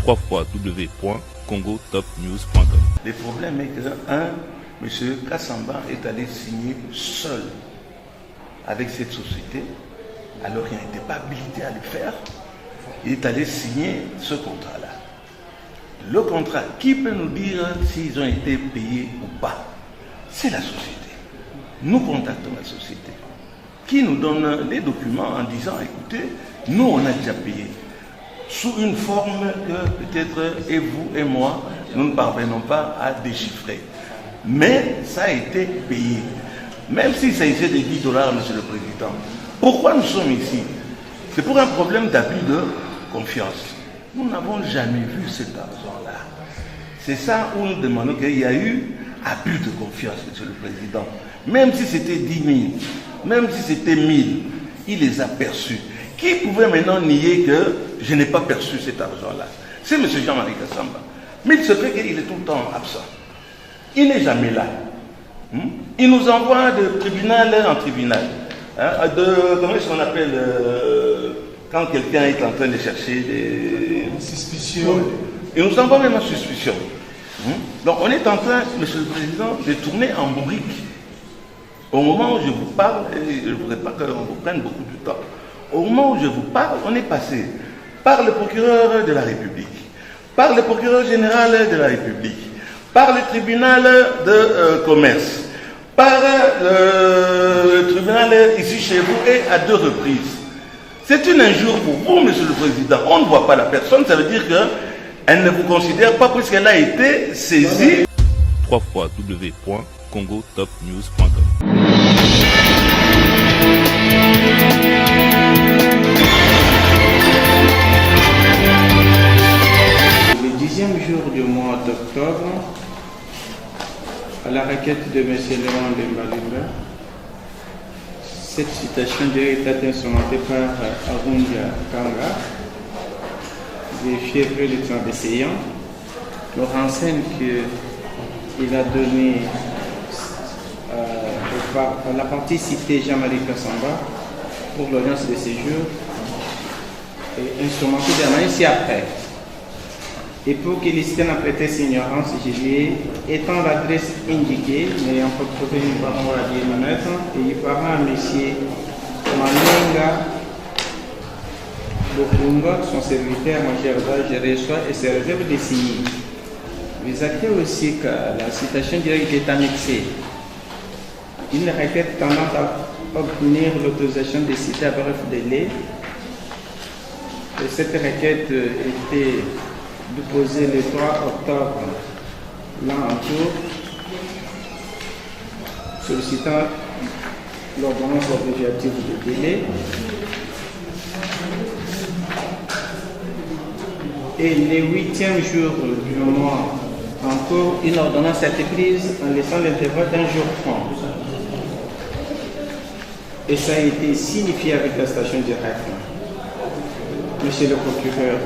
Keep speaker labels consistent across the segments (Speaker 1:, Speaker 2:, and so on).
Speaker 1: www.congotopnews.com.
Speaker 2: Le problème est que, M. Kassamba est allé signer seul avec cette société, alors qu'il n'était pas habilité à le faire. Il est allé signer ce contrat-là. Le contrat, qui peut nous dire s'ils ont été payés ou pas? C'est la société. Nous contactons la société, qui nous donne les documents en disant, écoutez, nous on a déjà payé, sous une forme que peut-être et vous et moi, nous ne parvenons pas à déchiffrer. Mais ça a été payé. Même s'il s'agissait de $10, Monsieur le Président. Pourquoi nous sommes ici? C'est pour un problème d'abus de confiance. Nous n'avons jamais vu cet argent-là. C'est ça où nous demandons qu'il y a eu abus de confiance, Monsieur le Président. Même si c'était 10 000, même si c'était 1000, il les a perçus. Qui pouvait maintenant nier que je n'ai pas perçu cet argent-là? C'est M. Jean-Marie Kassamba. Mais il se fait qu'il est tout le temps absent. Il n'est jamais là. Il nous envoie de tribunal en tribunal. Comment est-ce qu'on appelle quand quelqu'un est en train de chercher des
Speaker 3: suspicions?
Speaker 2: Il nous envoie même en suspicion. Donc on est en train, Monsieur le Président, de tourner en bourrique. Au moment où je vous parle, et je ne voudrais pas qu'on vous prenne beaucoup de temps, au moment où je vous parle, on est passé par le procureur de la République, par le procureur général de la République, par le tribunal de commerce, par le tribunal ici chez vous et à 2 reprises. C'est une injure pour vous, Monsieur le Président. On ne voit pas la personne, ça veut dire qu'elle ne vous considère pas puisqu'elle a été saisie.
Speaker 1: www.congotopnews.com.
Speaker 3: Le 10e jour du mois d'octobre, à la requête de M. Léon de Mbalimba, cette citation directe est instrumentée par Arundia Kanga, des fièvres le temps d'essayant, nous renseigne qu'il a donné à la partie citée Jean-Marie Kassamba pour l'audience de séjour et instrumenté de la manière ci-après. Et pour que les citoyens prêtaient son ignorance, je lui ai étant l'adresse indiquée, n'ayant pas trouvé une parole à dire maître, et il parla à M. Manenga Bokunga, son serviteur majeur d'âge, je reçois et se réserve de signer. Vous actez aussi que la citation directe est annexée. Une requête tendant à obtenir l'autorisation de citer à bref délai. Et cette requête était déposée le 3 octobre l'an en cours, sollicitant l'ordonnance abréviative de délai. Et le 8e jour du mois en cours, une ordonnance a été prise en laissant l'intervalle d'1 jour franc. Et ça a été signifié avec la station directe. Monsieur le procureur,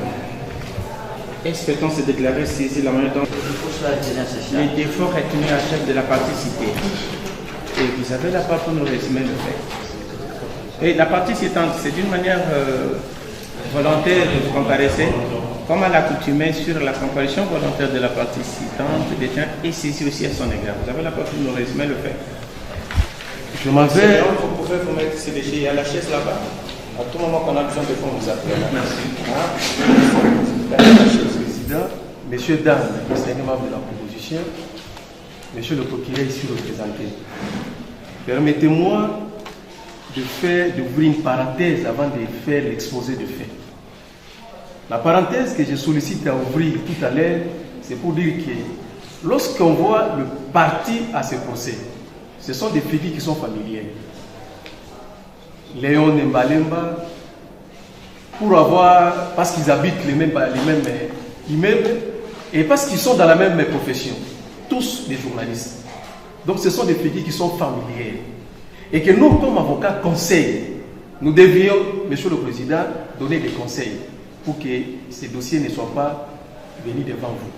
Speaker 3: expectant se déclarer saisi la manière dont les défauts retenus à chef de la partie citée. Et vous avez la part pour nous résumer le fait. Et la partie citante, c'est d'une manière volontaire de comparaître, comme à l'accoutumée sur la comparution volontaire de la partie citante, détient et saisie aussi à son égard. Vous avez la part pour nous résumer le fait.
Speaker 2: Je m'en vais.
Speaker 3: Vous pouvez vous mettre ces déchets, il y a la chaise là-bas. À tout moment qu'on a besoin de fonds, vous appelez.
Speaker 2: Merci. Président, messieurs, dames, les membres de la proposition, monsieur le procureur ici représenté, permettez-moi d'ouvrir une parenthèse avant de faire l'exposé de fait. La parenthèse que je sollicite à ouvrir tout à l'heure, c'est pour dire que lorsqu'on voit le parti à ce procès, ce sont des figures qui sont familières. Léon Mbalimba, parce qu'ils habitent les mêmes immeubles et parce qu'ils sont dans la même profession, tous des journalistes. Donc ce sont des figures qui sont familières. Et que nous, comme avocats, nous devions, Monsieur le Président, donner des conseils pour que ces dossiers ne soient pas venus devant vous.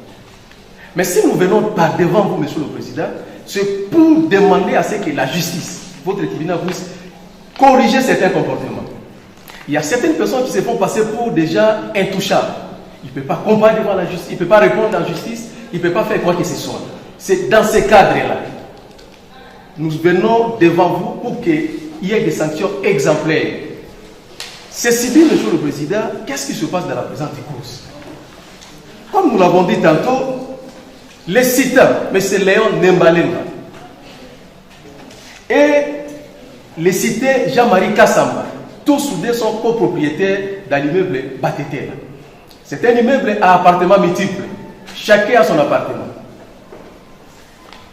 Speaker 2: Mais si nous venons pas devant vous, Monsieur le Président, c'est pour demander à ce que la justice, votre tribunal, puisse corriger certains comportements. Il y a certaines personnes qui se font passer pour déjà intouchables.
Speaker 4: il ne peut pas combattre devant la justice, il ne peut pas répondre en justice, il ne peut pas faire quoi que ce soit. C'est dans ce cadre-là. Nous venons devant vous pour qu'il y ait des sanctions exemplaires. Ceci dit, Monsieur le Président, qu'est-ce qui se passe dans la présente cause? Comme nous l'avons dit tantôt, les citants, M. Léon Nembalemba et les cités Jean-Marie Kassamba, tous soudés sont copropriétaires dans l'immeuble Batetela. C'est un immeuble à appartements multiples. Chacun a son appartement.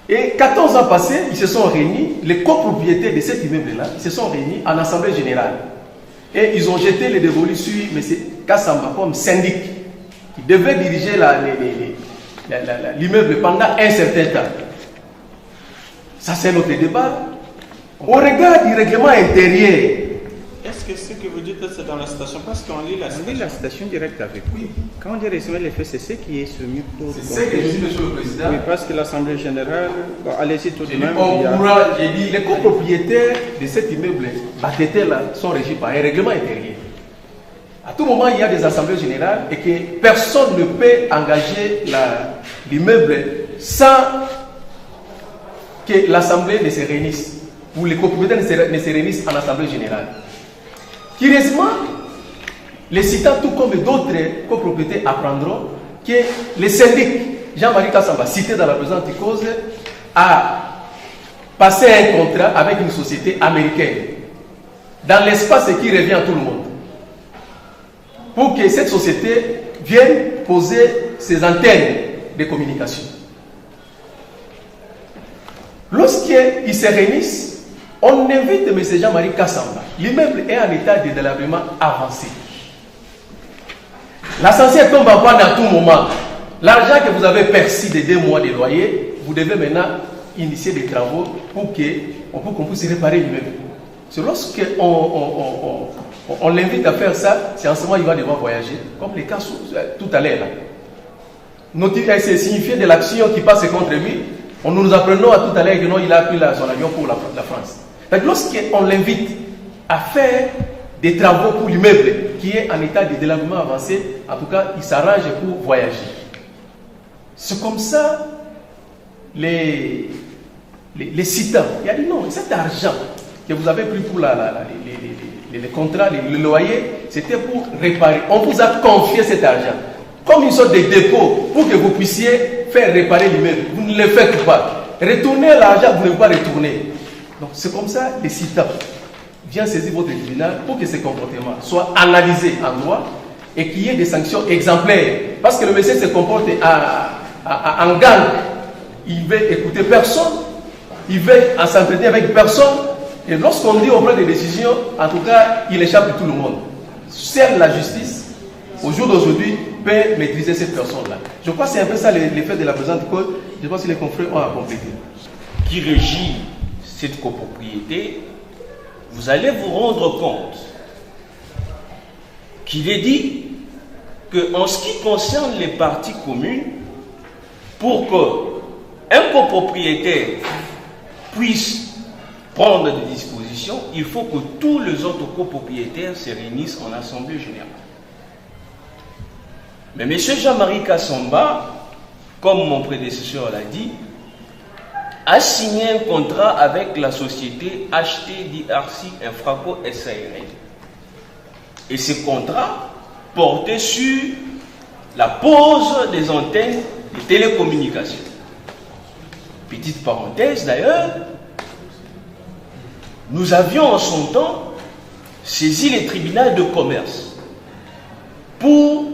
Speaker 4: Et 14 ans passés, ils se sont réunis, les copropriétaires de cet immeuble-là, ils se sont réunis en assemblée générale. Et ils ont jeté les dévolus sur M. Kassamba comme syndic, qui devait diriger l'immeuble pendant un certain temps. Ça, c'est notre débat. Au regard du règlement intérieur.
Speaker 3: Est-ce que ce que vous dites, c'est dans la station? Parce qu'on lit la station directe avec vous. Quand on dit résumé les faits, c'est ce qui est soumis pour...
Speaker 4: C'est ce que je dis, Monsieur le Président.
Speaker 3: Oui, parce que l'Assemblée générale... Bon, allez-y tout de même.
Speaker 4: J'ai dit, les copropriétaires de cet immeuble, Batetela, sont régis par un règlement intérieur. À tout moment, il y a des assemblées générales et que personne ne peut engager l'immeuble sans que l'Assemblée ne se réunisse, ou les copropriétaires ne se réunissent en Assemblée générale. Curieusement, les citants, tout comme d'autres copropriétés, apprendront que le syndic Jean-Marie Kassamba, cité dans la présente cause, a passé un contrat avec une société américaine dans l'espace qui revient à tout le monde, pour que cette société vienne poser ses antennes de communication. Lorsqu'ils se réunissent, on invite M. Jean-Marie Kassamba. L'immeuble est en état de délabrement avancé. L'ascenseur tombe en panne à tout moment. L'argent que vous avez perçu de 2 mois de loyer, vous devez maintenant initier des travaux pour qu'on puisse réparer l'immeuble. C'est lorsqu'on l'invite à faire ça, c'est en ce moment qu'il va devoir voyager, comme les cas tout à l'heure. C'est signifié de l'action qui passe contre lui. Nous apprenons à tout à l'heure que non, il a pris son avion pour la France. Lorsqu'on l'invite à faire des travaux pour l'immeuble qui est en état de délabrement avancé, en tout cas, il s'arrange pour voyager. C'est comme ça, les citants, il a dit non, cet argent que vous avez pris pour les contrats, les loyers, c'était pour réparer. On vous a confié cet argent comme une sorte de dépôt pour que vous puissiez faire réparer l'immeuble. Vous ne le faites pas. Retournez l'argent, vous ne pouvez pas retourner. Donc c'est comme ça, les citants viennent saisir votre tribunal pour que ces comportements soient analysés en droit et qu'il y ait des sanctions exemplaires. Parce que le monsieur se comporte en gang. Il veut écouter personne, il veut s'entretenir avec personne. Et lorsqu'on dit on prend des décisions, en tout cas, il échappe de tout le monde. Seule la justice, au jour d'aujourd'hui, peut maîtriser cette personne-là. Je crois que c'est un peu ça l'effet de la présente cause. Je pense que les confrères ont à compléter.
Speaker 5: Qui régit cette copropriété, vous allez vous rendre compte qu'il est dit qu'en ce qui concerne les parties communes, pour qu'un copropriétaire puisse prendre des dispositions, il faut que tous les autres copropriétaires se réunissent en assemblée générale. Mais M. Jean-Marie Kassamba, comme mon prédécesseur l'a dit, a signé un contrat avec la société HT-DRC Infraco SARL. Et ce contrat portait sur la pose des antennes de télécommunications. Petite parenthèse d'ailleurs, nous avions en son temps saisi les tribunaux de commerce pour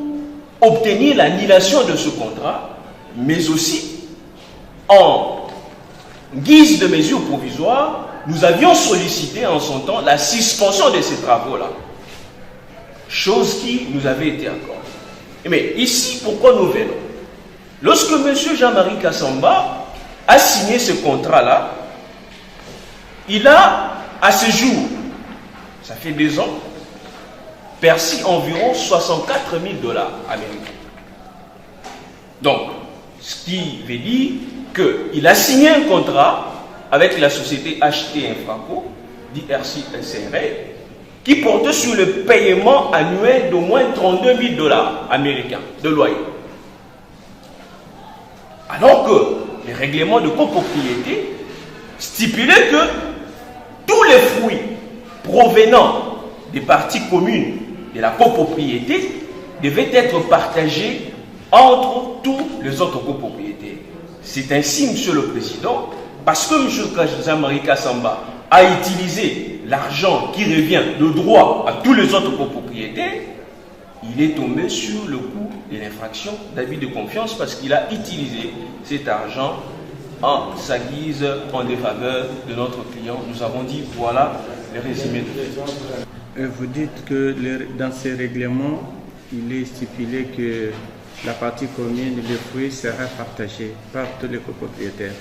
Speaker 5: obtenir l'annulation de ce contrat, mais aussi en guise de mesure provisoire, nous avions sollicité en son temps la suspension de ces travaux-là. Chose qui nous avait été accordée. Mais ici, pourquoi nous venons? Lorsque M. Jean-Marie Kassamba a signé ce contrat-là, il a, à ce jour, ça fait 2 ans, perçu environ 64 000 $ américains. Donc, ce qui veut dire qu'il a signé un contrat avec la société HT Infraco, DRC SRL, qui portait sur le paiement annuel d'au moins 32 000 $ américains de loyer. Alors que les règlements de copropriété stipulaient que tous les fruits provenant des parties communes de la copropriété devaient être partagés entre tous les autres copropriétaires. C'est ainsi, Monsieur le Président, parce que M. Jean-Marie Kassamba a utilisé l'argent qui revient de droit à tous les autres copropriétaires, il est tombé sur le coup de l'infraction d'abus de confiance parce qu'il a utilisé cet argent en sa guise en défaveur de notre client. Nous avons dit, voilà le résumé de
Speaker 3: Vous dites que dans ces règlements, il est stipulé que la partie commune des fruits sera partagée par tous les copropriétaires.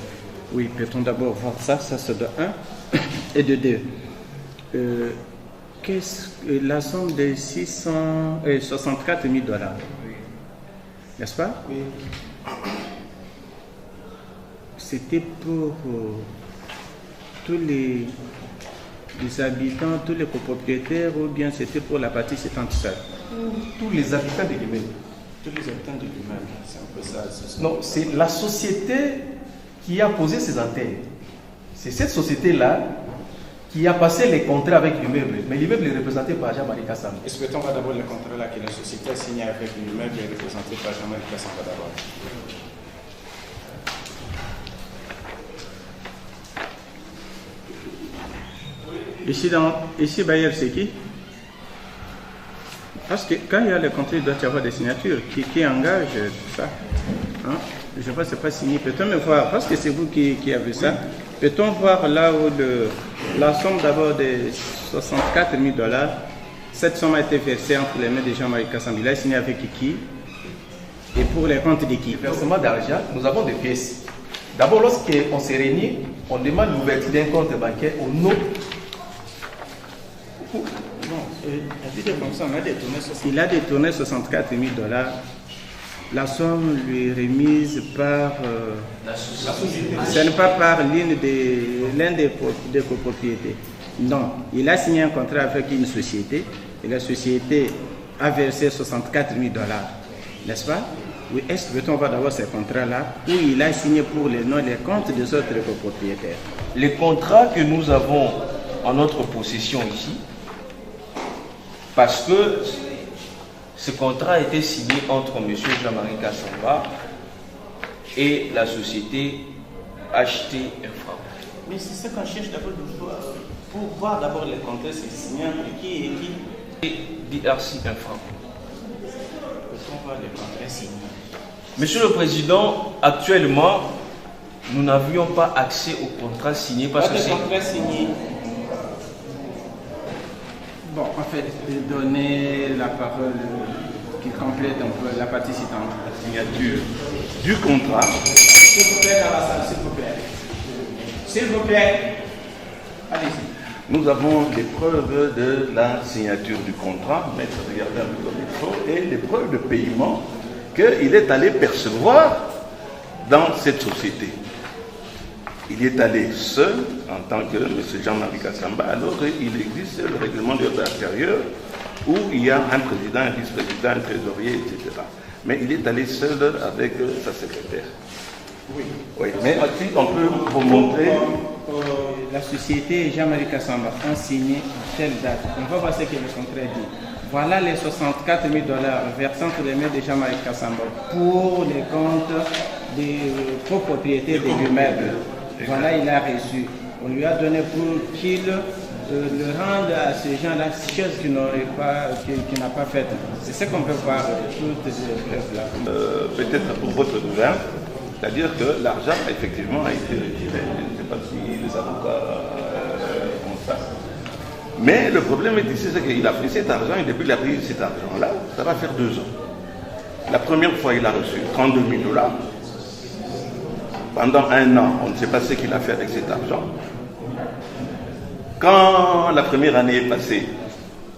Speaker 3: Oui, peut-on d'abord voir ça c'est de 1 et de 2. La somme de 64 000 $, n'est-ce pas? Oui. C'était pour tous les habitants, tous les copropriétaires, ou bien c'était pour la partie citante seule?
Speaker 4: Tous les habitants de l'immeuble.
Speaker 3: Tous les habitants de l'immeuble, c'est un peu ça.
Speaker 4: Non, c'est la société qui a posé ses antennes. C'est cette société-là qui a passé les contrats avec l'immeuble. Mais l'immeuble est représenté par Jean-Marie Kassamba.
Speaker 3: Expliquons d'abord le contrat là que la société a signé avec l'immeuble est représenté par Jean-Marie Kassamba d'abord. Ici Bayer, c'est qui? Parce que quand il y a le contrat, il doit y avoir des signatures qui engagent tout ça. Hein? Je vois que ce n'est pas signé. Peut-on me voir? Parce que c'est vous qui avez ça. Peut-on voir là où la somme d'abord de 64 000 $, cette somme a été versée entre les mains de Jean-Marie Kassamba. Il a signé avec qui? Et pour les comptes de qui?
Speaker 4: Le versement d'argent, nous avons des pièces. D'abord, lorsqu'on s'est réunis, on demande l'ouverture d'un compte bancaire au nom.
Speaker 3: Il a détourné 64 000 $. La somme lui est remise par... ce n'est pas par l'un des copropriétés. Non, il a signé un contrat avec une société et la société a versé 64 000 $. N'est-ce pas? Oui, est-ce que peut-on voir d'abord ce contrat-là où il a signé pour les noms et les comptes des autres copropriétaires?
Speaker 5: Les contrats que nous avons en notre possession ici, parce que ce contrat a été signé entre M. Jean-Marie Kassamba et la société HT Infra.
Speaker 3: Mais c'est ce qu'on cherche d'abord pour voir d'abord les contrats, c'est signé entre qui et qui?
Speaker 5: Et DRC Infra.
Speaker 3: Peut-on voir les contrats signés?
Speaker 5: Monsieur le Président, actuellement, nous n'avions pas accès au contrat signé parce que c'est...
Speaker 3: contrat signé. Bon, en fait, donner la parole qui complète un peu la partie citante.
Speaker 2: La signature du contrat.
Speaker 3: S'il vous plaît, dans la salle, s'il vous plaît. S'il vous plaît. Allez-y.
Speaker 2: Nous avons les preuves de la signature du contrat, maître, regardez un peu comme il faut, et les preuves de paiement qu'il est allé percevoir dans cette société. Il est allé seul en tant que M. Jean-Marie Kassamba, alors qu'il existe le règlement de l'ordre intérieur où il y a un président, un vice-président, un trésorier, etc. Mais il est allé seul avec sa secrétaire.
Speaker 3: Oui.
Speaker 2: Oui. Mais si on peut vous montrer...
Speaker 3: La société Jean-Marie Kassamba a signé à telle date. On va voir ce que le contrat dit. Voilà les 64 000 $ versés entre les mains de Jean-Marie Kassamba pour les comptes des copropriétés de l'immeuble. Voilà, il a reçu. On lui a donné pour qu'il le rende à ces gens-là, chose qu'il n'a pas faite. C'est ce qu'on peut voir toutes ces preuves-là.
Speaker 2: Peut-être pour votre nouvelle, c'est-à-dire que l'argent effectivement a été retiré. Je ne sais pas si les avocats ont ça. Mais le problème est ici, c'est qu'il a pris cet argent et depuis qu'il a pris cet argent-là, ça va faire 2 ans. La première fois, il a reçu 32 000 $. Pendant 1 an, on ne sait pas ce qu'il a fait avec cet argent. Quand la première année est passée,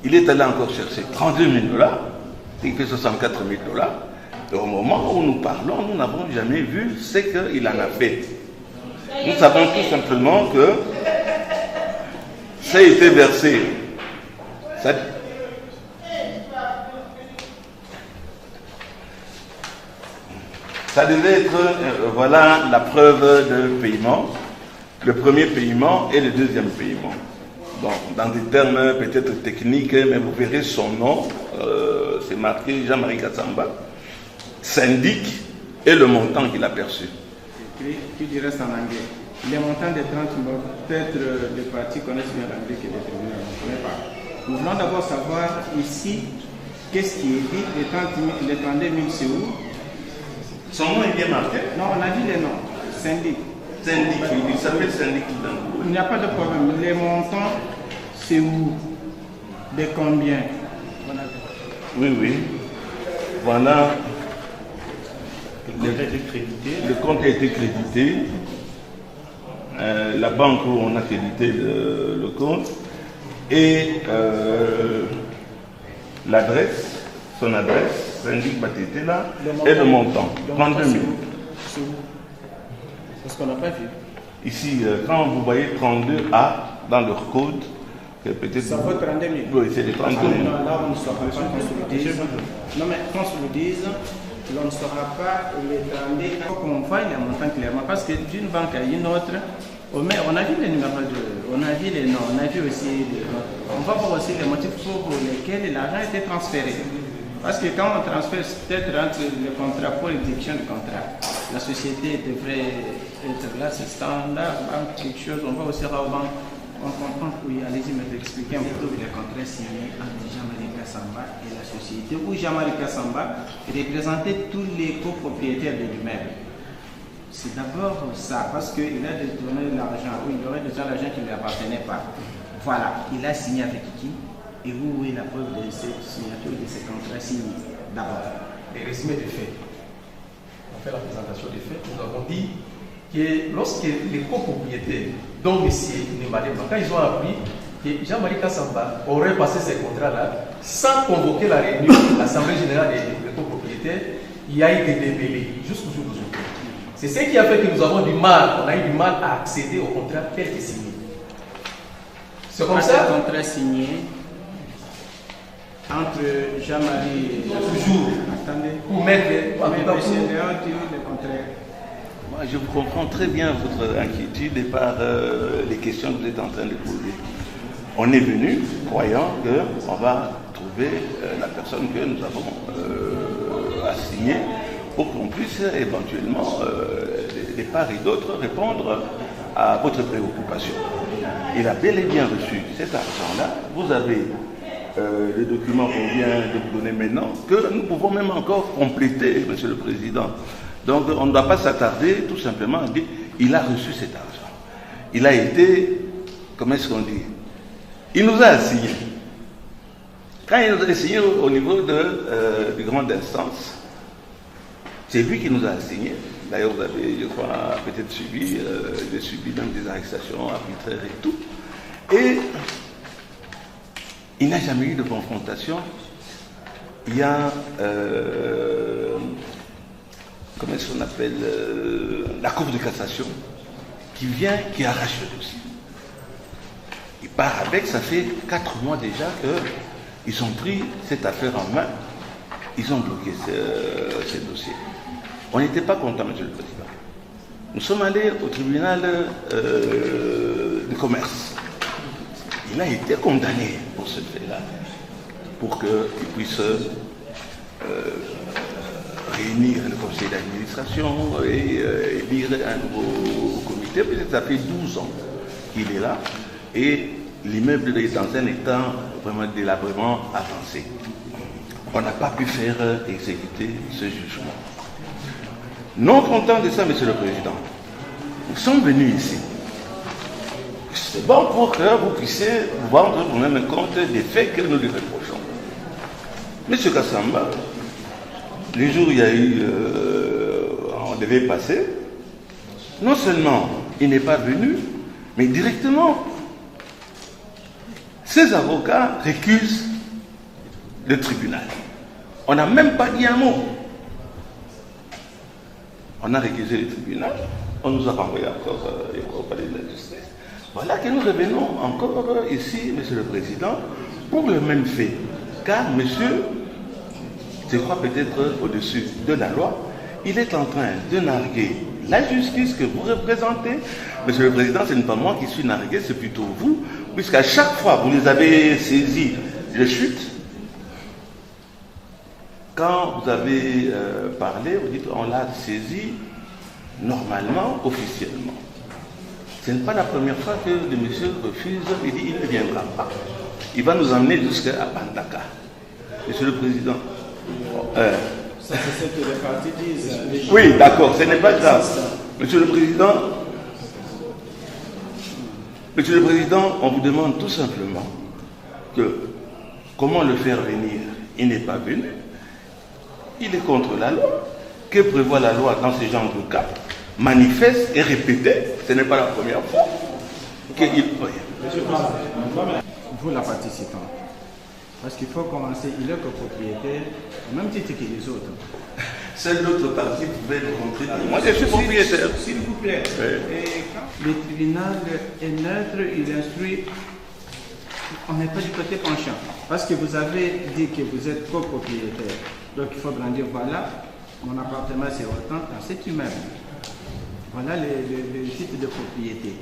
Speaker 2: il est allé encore chercher 32 000 $, il fait 64 000 $. Et au moment où nous parlons, nous n'avons jamais vu ce qu'il en a fait. Nous savons tout simplement que ça a été versé Ça devait être, voilà la preuve de paiement, le premier paiement et le deuxième paiement. Donc, dans des termes peut-être techniques, mais vous verrez son nom, c'est marqué Jean-Marie Kassamba, syndic et le montant qu'il a perçu.
Speaker 3: Tu dirais ça en anglais. Les montants des 30 000, peut-être les partis connaissent bien l'anglais que les tribunaux ne connaissent pas. Nous voulons d'abord savoir ici, qu'est-ce qui est dit, les 32 000 c'est où?
Speaker 2: Son nom est bien marqué?
Speaker 3: Non, on a dit les noms. Syndic.
Speaker 2: Syndic, il s'appelle syndic.
Speaker 3: Il n'y a pas de problème. Les montants, c'est où? De combien?
Speaker 2: Oui, oui. Voilà. Le compte a été crédité. La banque où on a crédité le compte. Et l'adresse, son adresse, syndic Batete là, et le montant, 32 000.
Speaker 3: C'est où? Parce qu'on n'a pas vu.
Speaker 2: Ici, quand vous voyez 32A dans leur code, peut-être.
Speaker 3: Ça vaut 32 000.
Speaker 2: Oui, c'est les 32 000.
Speaker 3: Non, là, on ne saura pas qu'on se le dise. Non, mais qu'on se le dise, on ne saura pas les 32 000. Il faut qu'on voie les montants clairement. Parce que d'une banque à une autre, on a vu les numéros on a vu les noms, on a vu aussi. On va voir aussi les motifs pour lesquels l'argent a été transféré. Parce que quand on transfère, peut-être entre le contrat pour l'exécution du contrat, la société devrait être là, c'est standard, quelque chose, on va aussi avoir on comprend, oui, allez-y, me expliquer un peu les contrats signés entre Jean-Marie Kassamba et la société, où Jean-Marie Kassamba représentait tous les copropriétaires de l'immeuble. C'est d'abord ça, parce qu'il a détourné l'argent, oui, il aurait déjà l'argent qui ne lui appartenait pas. Voilà, il a signé avec qui? Et où est la preuve de cette signature de ces contrats signés? D'abord.
Speaker 4: Les résumés des faits. On fait la présentation des faits. Nous avons dit que lorsque les copropriétaires, dont M. Nemadema, quand ils ont appris que Jean-Marie Kassamba aurait passé ces contrats-là, sans convoquer la réunion de l'Assemblée générale des copropriétaires, il y a été débellé jusqu'au jour d'aujourd'hui. C'est ce qui a fait que nous avons du mal, on a eu du mal à accéder au contrat tel que signé. C'est comme ça.
Speaker 3: Un contrat signé entre Jean-Marie
Speaker 4: toujours.
Speaker 3: Attendez.
Speaker 4: Pour mettre
Speaker 3: le contraire.
Speaker 2: Moi, je vous comprends très bien votre inquiétude et par les questions que vous êtes en train de poser. On est venu croyant qu'on va trouver la personne que nous avons assignée pour qu'on puisse éventuellement, de part et d'autre, répondre à votre préoccupation. Il a bel et bien reçu cet argent-là. Vous avez le document qu'on vient de vous donner maintenant, que nous pouvons même encore compléter, Monsieur le Président. Donc on ne doit pas s'attarder tout simplement à dire il a reçu cet argent. Il a été, comment est-ce qu'on dit? Il nous a assigné. Quand il nous a assigné au niveau de grande instance, c'est lui qui nous a assigné. D'ailleurs, vous avez, je crois, peut-être suivi, j'ai subi même des arrestations arbitraires et tout. Et il n'a jamais eu de confrontation. Il y a, comment est-ce qu'on appelle, la Cour de cassation qui vient, qui arrache le dossier. Il part avec, ça fait 4 mois déjà qu'ils ont pris cette affaire en main, ils ont bloqué ce dossier. On n'était pas content, Monsieur le Président. Nous sommes allés au tribunal de commerce. Il a été condamné pour ce fait-là, pour qu'il puisse réunir le conseil d'administration et élire un nouveau comité. Peut-être ça fait 12 ans qu'il est là, et l'immeuble est dans un état vraiment délabrement avancé. On n'a pas pu faire exécuter ce jugement. Non content de ça, Monsieur le Président, nous sommes venus ici. C'est bon pour que vous puissiez vous rendre vous-même compte des faits que nous lui reprochons. Monsieur Kassamba, les jours où il y a eu, on devait passer, non seulement il n'est pas venu, mais directement, ses avocats récusent le tribunal. On n'a même pas dit un mot. On a récusé le tribunal, on nous a renvoyé encore au palais de la justice. Voilà que nous revenons encore ici, Monsieur le Président, pour le même fait, car monsieur, je crois peut-être au-dessus de la loi, il est en train de narguer la justice que vous représentez. Monsieur le Président, ce n'est pas moi qui suis nargué, c'est plutôt vous, puisqu'à chaque fois vous les avez saisis, je chute. Quand vous avez parlé, vous dites on l'a saisi normalement, officiellement. Ce n'est pas la première fois que le monsieur refuse, il dit il ne viendra pas. Il va nous emmener jusqu'à Bandaka. Monsieur le Président.
Speaker 3: Ça, c'est ce que les partis disent.
Speaker 2: Oui, d'accord, ce n'est pas grave. Monsieur le Président, on vous demande tout simplement que comment le faire venir. Il n'est pas venu. Il est contre la loi. Que prévoit la loi dans ce genre de cas? Manifeste et répété. Ce n'est pas la première fois qu'il...
Speaker 3: Vous, la participante. Parce qu'il faut commencer, il est copropriétaire, au même titre que les autres.
Speaker 2: Seul l'autre partie pouvait le contredire. Moi, je suis propriétaire.
Speaker 3: S'il vous plaît. Oui. Et quand le tribunal est neutre, il instruit, on n'est pas du côté penchant. Parce que vous avez dit que vous êtes copropriétaire. Donc il faut brandir, voilà, mon appartement c'est autant, c'est humain. Voilà le titre de propriété.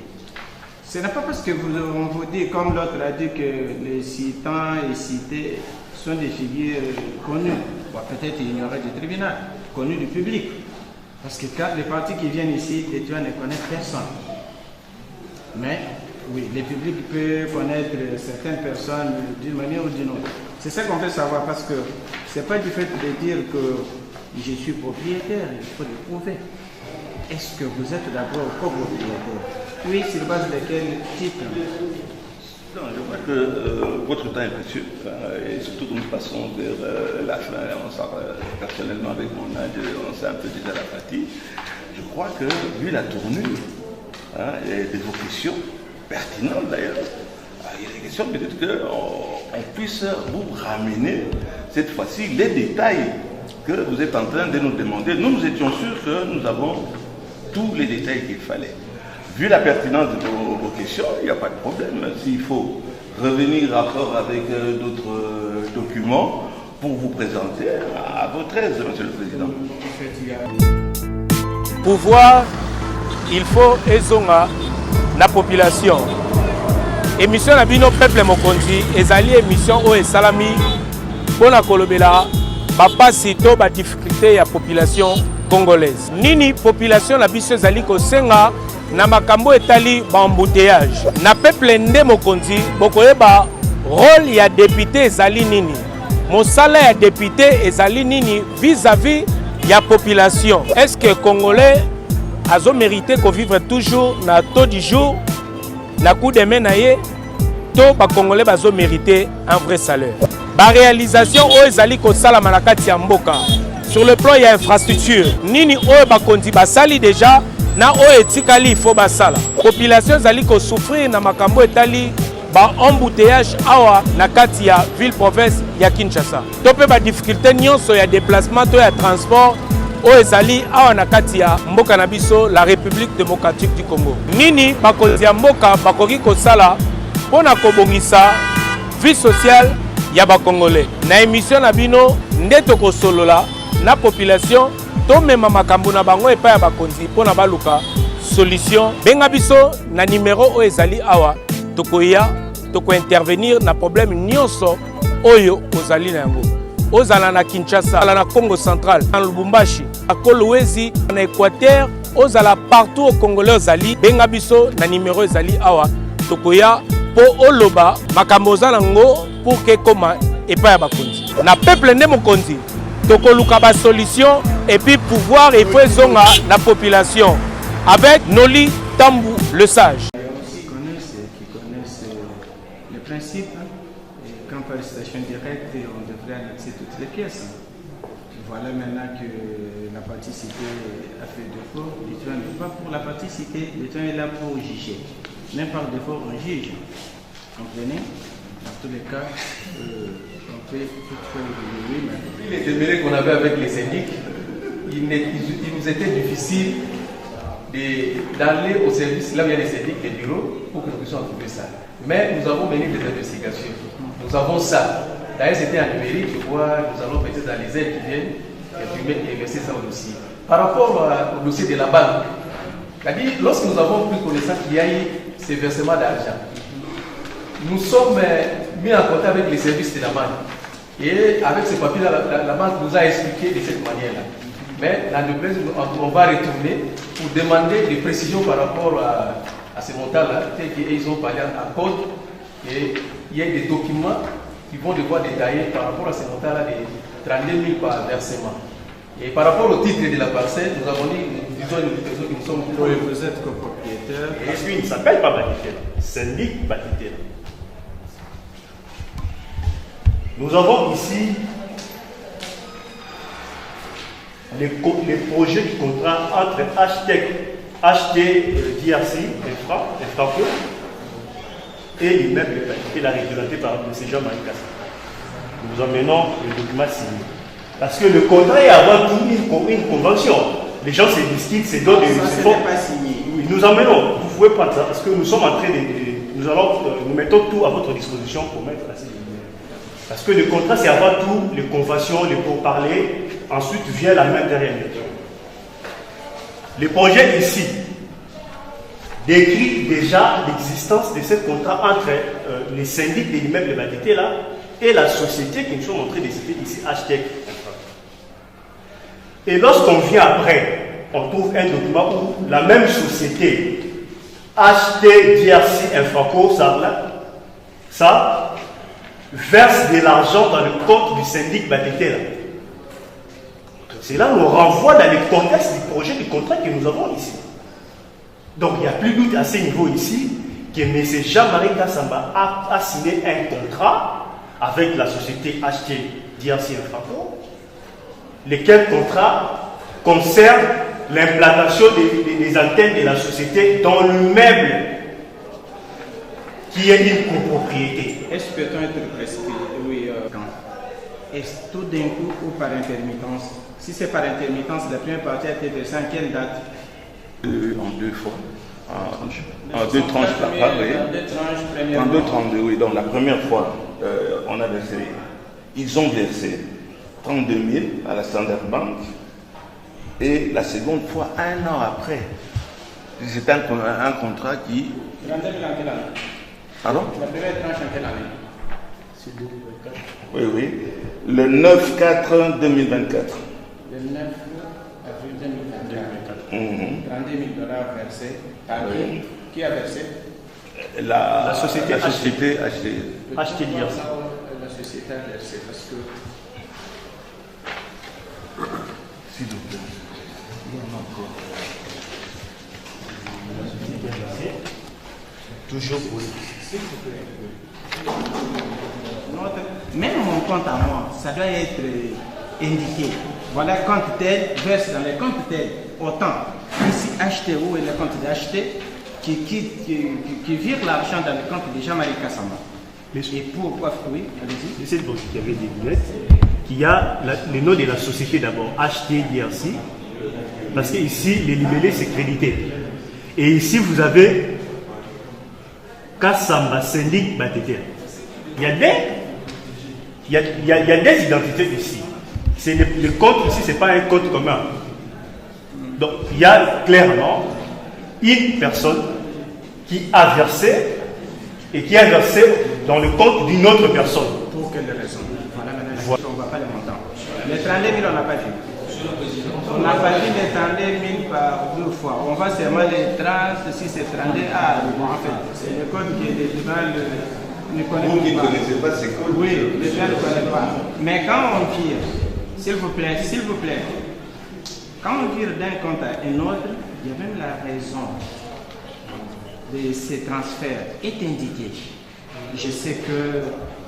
Speaker 3: Ce n'est pas parce que on vous dit, comme l'autre a dit, que les citants et cités sont des figures connues. Bon, peut-être il y aurait du tribunal, connues du public. Parce que quand les partis qui viennent ici, les gens ne connaissent personne. Mais oui, le public peut connaître certaines personnes d'une manière ou d'une autre. C'est ça qu'on veut savoir, parce que ce n'est pas du fait de dire que je suis propriétaire, il faut le prouver. Est-ce que vous êtes d'abord copropriétaire? Oui, sur base de quel titre?
Speaker 2: Non, je crois que votre temps est précieux, et surtout que nous passons vers la fin, on sort personnellement avec mon âge, on sent un peu déjà la fatigue. Je crois que, vu la tournure de vos questions, pertinentes d'ailleurs, il y a des questions peut-être qu'on puisse vous ramener cette fois-ci les détails que vous êtes en train de nous demander. Nous étions sûrs que nous avons tous les détails qu'il fallait. Vu la pertinence de vos questions, il n'y a pas de problème. S'il faut revenir encore avec d'autres documents pour vous présenter à votre aise, Monsieur le Président.
Speaker 6: Pouvoir, il faut ezonga la population. Émission na bino peuple mokonzi, ezali émission o esalami pona kolobela bapasi to ba difficulté ya population congolaise. Nini population na biso ezali kosenga na makambo etali ba embouteillage. Na peuple nde mokonzi bokoyeba rôle ya député ezali nini. Mosala ya député ezali nini vis-à-vis ya population. Est-ce que Congolais azo mérité qu'on vivre toujours na taux du jour na coup de main na ye to ba Congolais bazo mérité un vrai salaire. Ba réalisation o ezali ko sala manakati ya mboka. Sur le plan ya infrastructure nini o ba kondi basali déjà na o etikali faut basala. Population ezali ko souffrir na makambo etali ba embouteillage awa na kati ya ville province ya Kinshasa. To pe ba difficulté nyonso ya déplacement to ya transport o ezali awa na kati ya mboka na biso la République démocratique du Congo. Nini bakonzi ya mboka bakoki kosala pona kobongisa vie sociale ya ba Congolais. Na émission na bino nde tokosolola na population to mema makambo na bango epa ya bakonzi pona baluka solution. Benga biso na numéro o ezali awa tokoya toko intervenir na problème nyonso oyo ozali na yango. Ozala na Kinshasa, ozala na Congo central, na Lubumbashi, à Kolwezi, na Équateur, ozala partout au Congolais ozali, benga biso na numéro ezali awa tokoya po oloba makambo nango pour que koma epa ya bakonzi. Na peuple nde mokonzi tokoluka ba solution et puis pouvoir et faut zonga la population avec Noli Tambou le sage.
Speaker 3: Qui connaissent le principe. Quand par station directe, on devrait annexer toutes les pièces. Voilà maintenant que la partie cité a fait défaut. L'État n'est pas pour la partie cité, l'État est là pour juger. Même par défaut, on juge. Comprenez? Dans tous les cas, on peut toutefois évoluer.
Speaker 4: Les démêlés qu'on avait avec les syndics, il nous était difficile d'aller au service, là où il y a les syndics, les bureaux, pour que nous puissions trouver ça. Mais nous avons mené des investigations. Nous avons ça. D'ailleurs, c'était en numérique, je vois, nous allons peut-être dans les aides qui viennent imprimer et verser ça au dossier. Par rapport au dossier de la banque, c'est-à-dire, lorsque nous avons pris connaissance qu'il y a eu ces versements d'argent, nous sommes mis en contact avec les services de la banque. Et avec ces papiers-là, la banque nous a expliqué de cette manière-là. Mais l'entreprise, on va retourner pour demander des précisions par rapport à ces montants-là, tels qu'ils ont parlé en code. Et il y a des documents qui vont devoir détailler par rapport à ces montants-là de 32 000 par versement. Et par rapport au titre de la parcelle, nous avons dit, disons, une personne qui nous sommes...
Speaker 3: Oui, vous êtes copropriétaire.
Speaker 7: Est-ce qu'il ne s'appelle pas Batitela? Syndic Batitela. Nous avons ici les projets de contrat entre HT-DRC, Infraco, et l'immeuble Batitela réglementé par M. Jean-Marie Cassa. Nous emmenons le document signé. Parce que le contrat est avant tout une convention. Les gens se discutent, se donnent des...
Speaker 3: Ça, ce n'est pas signé.
Speaker 7: Oui, nous emmenons, vous pouvez prendre ça, parce que nous sommes en train de... Nous mettons tout à votre disposition pour mettre la signature. Parce que le contrat, c'est avant tout les conventions, les pourparlers, ensuite vient la main derrière. Le projet ici décrit déjà l'existence de ce contrat entre les syndics de l'immeuble Batitela et la société que nous sommes en train de citer ici, HTEC. Et lorsqu'on vient après, on trouve un document où la même société, HT-DRC Infraco, ça verse de l'argent dans le compte du syndic Batitela. Cela nous renvoie dans le contexte du projet de contrat que nous avons ici. Donc il n'y a plus de doute à ce niveau ici que M. Jean-Marie Kassamba a signé un contrat avec la société HT-DRC Infraco, lequel contrat concerne l'implantation des antennes de la société dans l'immeuble qui est une copropriété.
Speaker 3: Est-ce que peut-on être précis? Oui, quand? Est-ce tout d'un coup ou par intermittence? Si c'est par intermittence, la première partie a été versée en quelle date?
Speaker 2: En deux fois. En deux tranches par part, oui. En deux tranches, oui. Donc la première fois, on a versé, ils ont versé 32 000 à la Standard Bank. Et la seconde fois, un an après, c'était un contrat qui...
Speaker 3: 32 000 en quelle année?
Speaker 2: Pardon?
Speaker 3: La première tranche en quelle année?
Speaker 7: C'est 2024.
Speaker 2: Oui, oui. Le 9-4-2024.
Speaker 3: Le 9 avril 2024. 32 000 $ versés. Par qui a versé?
Speaker 2: La
Speaker 7: société
Speaker 2: HT.
Speaker 3: La
Speaker 7: société
Speaker 3: société a versé parce que...
Speaker 2: S'il vous plaît.
Speaker 7: Toujours pour
Speaker 3: Même mon compte à moi, ça doit être indiqué. Voilà, compte tel, verse dans les comptes tel. Autant, ici, HTO et le compte d'acheter qui vire l'argent dans le compte de Jean-Marie Kassamba. Et pourquoi? Oui, allez-y.
Speaker 7: C'est donc qu'il y avait des lunettes, qu'il y a le nom de la société d'abord, HT-DRC, parce qu'ici, les libellés, c'est crédité. Et ici, vous avez Kassamba Syndic Batitela. Il y a des identités ici. Le compte ici, ce n'est pas un compte commun. Donc, il y a clairement une personne qui a versé et qui a versé dans le compte d'une autre personne.
Speaker 3: Pour quelle raison? Voilà, maintenant, on ne voit pas les montants. Les 32 000, on n'a pas vu. On n'a pas vu les 32 000 par deux fois. On voit seulement les 30, si c'est 32. Ah, bon, en fait, c'est le code qui est devant le...
Speaker 2: Vous qui ne connaissez pas ces codes?
Speaker 3: Oui, les gens ne connaissent pas. Mais quand on vire, s'il vous plaît, quand on vire d'un compte à un autre, il y a même la raison de ces transferts est indiquée. Je sais que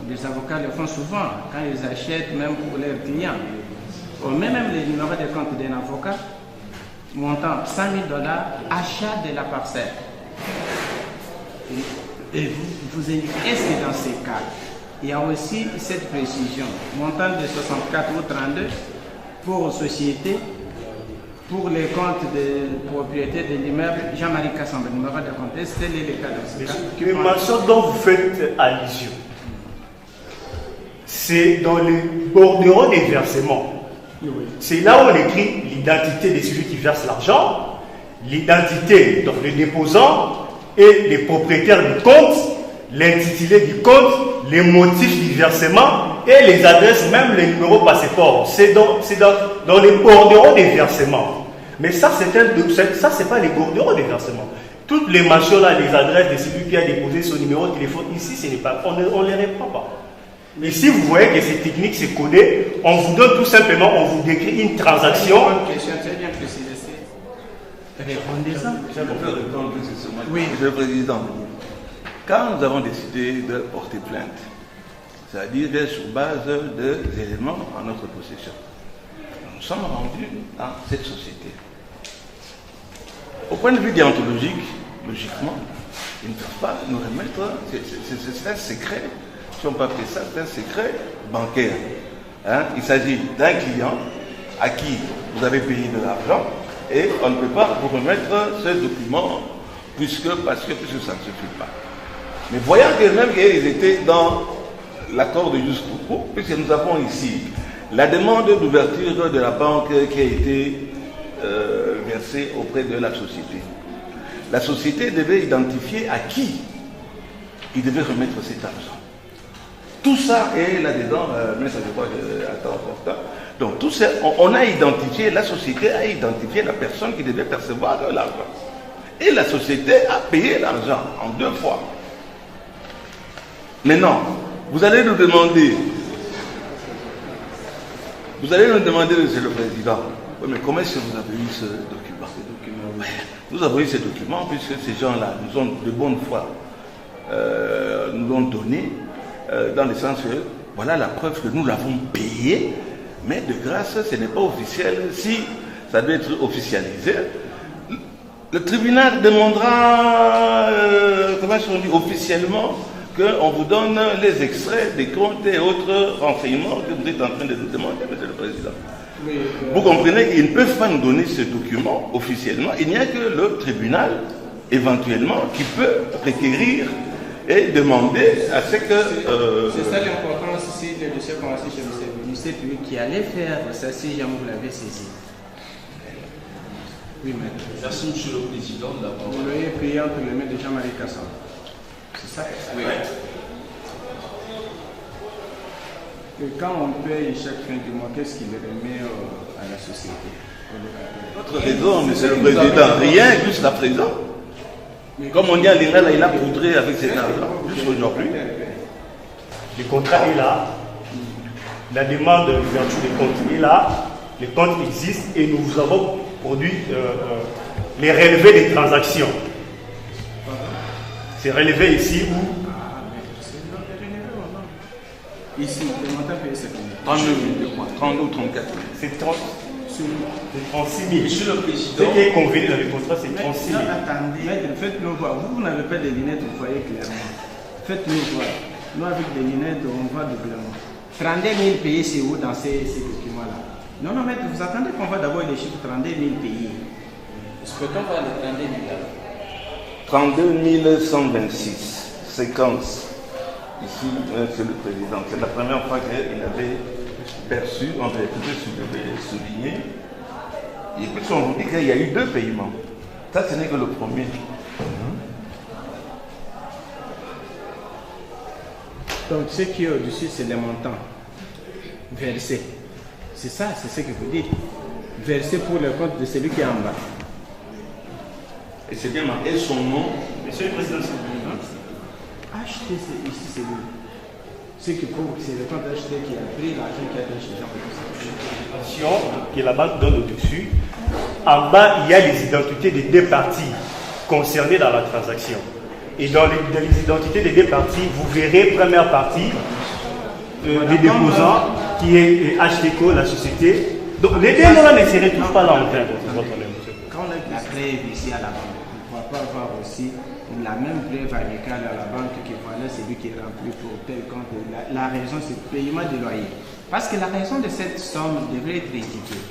Speaker 3: les avocats le font souvent quand ils achètent, même pour leurs clients. On met même les numéros de compte d'un avocat, montant 100 000 $, achat de la parcelle. Et vous indiquez, est-ce que dans ces cas, il y a aussi cette précision, montant de 64 ou 32 pour société, pour les comptes de propriété de l'immeuble Jean-Marie Kassamba, numéro de compte. Est-ce que c'est le cas dans ce cas?
Speaker 7: Les mentions dont vous faites allusion, c'est dans les bordereaux des versements. C'est là où on écrit l'identité de celui qui verse l'argent, l'identité, donc le déposant et les propriétaires du compte, l'intitulé du compte, les motifs du versement et les adresses, même les numéros passeport. C'est dans les bordereaux des versements. Mais ça, c'est pas les bordereaux des versements. Toutes les mentions là, les adresses de celui qui a déposé son numéro de téléphone, ici, ce n'est pas, on ne les reprend pas. Mais si vous voyez que ces techniques, c'est codé, on vous donne tout simplement, on vous décrit une transaction.
Speaker 3: Une question très bien précisée. Répondez-en.
Speaker 2: Je peux répondre plus sur moi.
Speaker 3: Oui.
Speaker 2: Monsieur le Président, quand nous avons décidé de porter plainte, c'est-à-dire sur base des éléments en notre possession, nous sommes rendus dans cette société. Au point de vue déontologique, logiquement, ils ne peuvent pas nous remettre, c'est un secret, si on peut appeler ça, c'est un secret bancaire. Hein? Il s'agit d'un client à qui vous avez payé de l'argent et on ne peut pas vous remettre ce document parce que ça ne suffit pas. Mais voyant que même qu'ils étaient dans l'accord de jusqu'au bout, puisque nous avons ici la demande d'ouverture de la banque qui a été versée auprès de la société. La société devait identifier à qui il devait remettre cet argent. Tout ça est là-dedans, mais ça je crois que attends. Donc tout ça, on a identifié, la société a identifié la personne qui devait percevoir l'argent. Et la société a payé l'argent en 2 fois. Maintenant, vous allez nous demander, Monsieur le Président, oui, mais comment est-ce que vous avez eu ce document? Ouais, nous avons eu ce document puisque ces gens-là nous ont de bonne foi nous l'ont donné dans le sens que voilà la preuve que nous l'avons payé, mais de grâce, ce n'est pas officiel. Si ça doit être officialisé, le tribunal demandera, comment on dit, officiellement qu'on vous donne les extraits des comptes et autres renseignements que vous êtes en train de nous demander, Monsieur le Président. Oui, vous comprenez qu'ils ne peuvent pas nous donner ce document officiellement. Il n'y a que le tribunal, éventuellement, qui peut requérir et demander à ce que...
Speaker 3: C'est ça l'importance ici de ce commencé chez le ministère public qui allait faire ça si jamais vous l'avez saisi. Oui, maître.
Speaker 5: Merci, Monsieur le Président.
Speaker 3: Vous l'avez payé entre les mains de Jean-Marie Kassan. C'est ça? Oui. Et quand on paye chaque fin du mois, qu'est-ce qu'il remet à la société?
Speaker 2: Votre raison, Monsieur le Président, rien jusqu'à présent. Comme on dit à l'INRA, il a poudré avec cet argent, jusqu'aujourd'hui.
Speaker 7: Le contrat est là, la demande d'ouverture des comptes est là, les comptes existent et nous vous avons produit les relevés des transactions. C'est relevé ici où
Speaker 3: ici, le montant payé c'est combien?
Speaker 2: 32 ou 34 000.
Speaker 7: C'est 36 000.
Speaker 5: Monsieur le Président.
Speaker 7: Ce qui est convenu dans le contrat, c'est 36 000.
Speaker 3: Attendez, faites-nous voir. Vous n'avez pas de lunettes, vous voyez clairement. Faites-nous voir. Nous, avec des lunettes, on voit doublement. 32 000 payés, c'est où dans ces documents-là? Non, maître, vous attendez qu'on voit d'abord les chiffres 32 000 payés. Est-ce que qu'on voit les 32 000 là?
Speaker 2: 32 126 séquences. Ici, Monsieur le Président, c'est la première fois qu'il avait perçu, on avait souligné. Et puis on vous dit qu'il y a eu 2 paiements. Ça, ce n'est que le premier.
Speaker 3: Donc, ce qui est au-dessus, c'est les montants versés. C'est ça, c'est ce que vous dites. Versé pour le compte de celui qui est en bas.
Speaker 2: Et c'est bien marqué son nom.
Speaker 7: Monsieur le Président, c'est lui.
Speaker 3: Acheter, ici, c'est lui. Ce qui prouve que c'est le compte acheté qui a pris l'argent qui a été chez Jean.
Speaker 7: Que la banque donne au-dessus. En bas, il y a les identités des 2 parties concernées dans la transaction. Et dans les identités des 2 parties, vous verrez première partie des déposants qui est HTCO, la société. Donc les 2 noms ne seraient tous pas là en train de votre nom.
Speaker 3: Quand on a la preuve ici à la banque, on ne va pas avoir aussi la même preuve amicale à la banque que voilà celui qui est rempli pour tel compte. La raison, c'est le paiement du loyer. Parce que la raison de cette somme devrait être indiquée.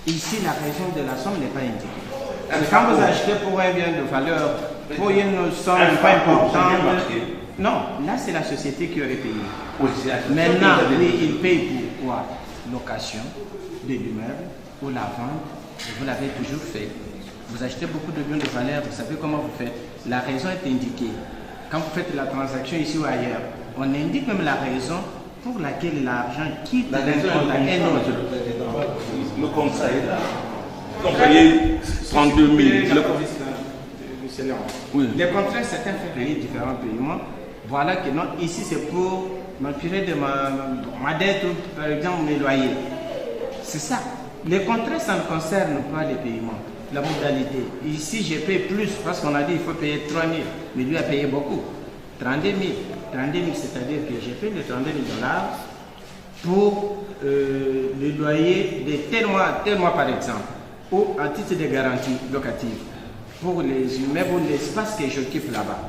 Speaker 3: Ici, la raison de la somme n'est pas indiquée. Quand vous achetez pour un bien de valeur, pour une somme pas importante, non, là c'est la société qui aurait payé.
Speaker 2: Oui, c'est à
Speaker 3: Maintenant,
Speaker 2: ça que vous avez
Speaker 3: oui,
Speaker 2: dit.
Speaker 3: il paye pour quoi? Location de l'immeuble ou la vente. Vous l'avez toujours fait. Vous achetez beaucoup de biens de valeur, vous savez comment vous faites. La raison est indiquée. Quand vous faites la transaction ici ou ailleurs, on indique même la raison pour laquelle l'argent quitte
Speaker 2: La
Speaker 3: d'un
Speaker 2: raison
Speaker 3: compte à un
Speaker 2: est
Speaker 3: autre.
Speaker 2: Monsieur le Président. Le contrat est là. Donc, vous voyez, 32 000. Oui.
Speaker 3: Les contrats, certains font payer différents paiements. Voilà que non, ici c'est pour m'assurer de ma dette ou par exemple mes loyers. C'est ça. Les contrats, ça ne concerne pas les paiements, la modalité. Ici, je paye plus parce qu'on a dit qu'il faut payer 3 000, mais lui a payé beaucoup. 32 000. 32 000, c'est-à-dire que j'ai payé les 32 000 $ pour le loyer de tel mois par exemple, ou à titre de garantie locative pour les immeubles ou l'espace que j'occupe là-bas.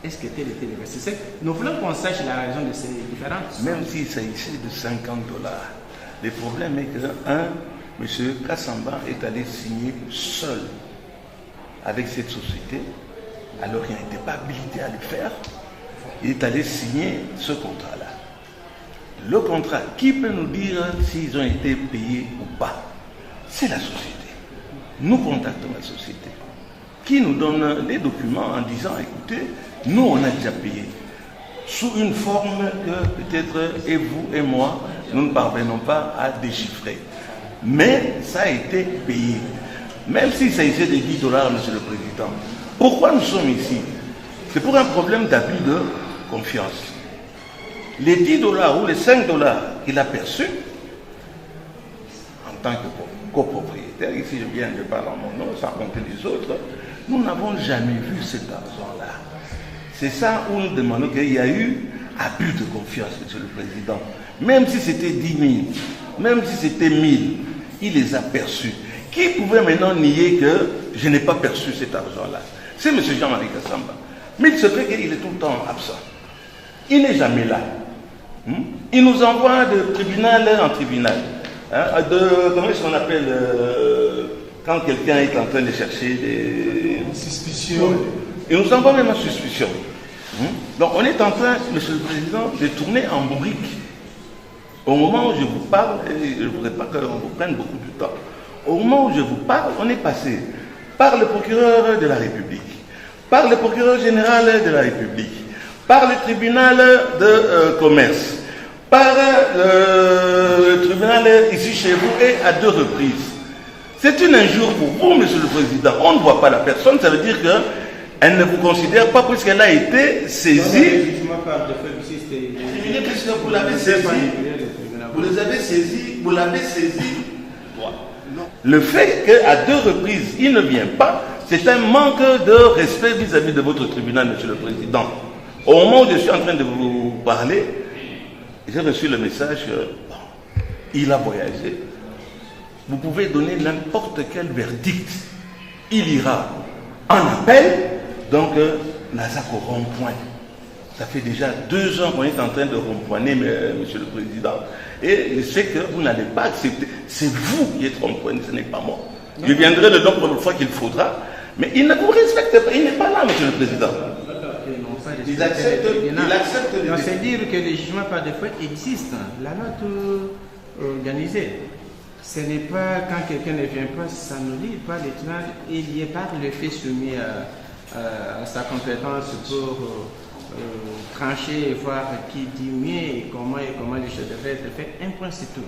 Speaker 3: Est-ce que tel était le nécessaire? Nous voulons qu'on sache la raison de ces différences.
Speaker 2: Même s'il s'agissait de 50 $, le problème est que, M. Kassamba est allé signer seul avec cette société, alors qu'il n'était pas habilité à le faire. Il est allé signer ce contrat-là. Le contrat, qui peut nous dire s'ils ont été payés ou pas? C'est la société. Nous contactons la société, qui nous donne les documents en disant, écoutez, nous on a déjà payé, sous une forme que peut-être et vous et moi, nous ne parvenons pas à déchiffrer. Mais ça a été payé. Même s'il s'agissait de 10 $, Monsieur le Président. Pourquoi nous sommes ici? C'est pour un problème d'abus de confiance. Les 10 $ ou les 5 $ qu'il a perçus, en tant que copropriétaire, ici je viens de parler en mon nom, sans compter les autres, nous n'avons jamais vu cet argent-là. C'est ça où nous demandons qu'il y a eu abus de confiance, Monsieur le Président. Même si c'était 10 000, même si c'était 1 000, il les a perçus. Qui pouvait maintenant nier que je n'ai pas perçu cet argent-là? C'est M. Jean-Marie Kassamba. Mais il se fait qu'il est tout le temps absent. Il n'est jamais là. Il nous envoie de tribunal en tribunal. Comment est-ce qu'on appelle quand quelqu'un est en train de chercher des suspicions? Il nous envoie même en suspicion. Donc on est en train, Monsieur le Président, de tourner en bourrique. Au moment où je vous parle, et je ne voudrais pas qu'on vous prenne beaucoup de temps, au moment où je vous parle, on est passé par le procureur de la République, par le procureur général de la République, par le tribunal de commerce, par le tribunal ici chez vous et à 2 reprises. C'est une injure pour vous, Monsieur le Président. On ne voit pas la personne, ça veut dire qu'elle ne vous considère pas puisqu'elle a été saisie. Vous l'avez saisi. Vous les avez saisis, vous l'avez saisi. Le fait qu'à 2 reprises, il ne vient pas, c'est un manque de respect vis-à-vis de votre tribunal, Monsieur le Président. Au moment où je suis en train de vous parler, j'ai reçu le message qu'il a voyagé. Vous pouvez donner n'importe quel verdict. Il ira en appel, donc Nazak au rond-point. Ça fait déjà 2 ans qu'on est en train de rond-pointer, Monsieur le Président. Et je sais que vous n'allez pas accepter. C'est vous qui êtes rond-pointé, ce n'est pas moi. Je viendrai le nombre de fois qu'il faudra. Mais il ne vous respecte pas. Il n'est pas là, Monsieur le Président.
Speaker 3: Il accepte. Donc c'est dire que les jugements par défaut existent. La loi tout organisée. Ce n'est pas quand quelqu'un ne vient pas, ça ne lit pas les tribunaux. Il y est par le fait soumis à sa compétence pour trancher et voir qui dit mieux et comment les choses devraient être faites. Un point, c'est tout.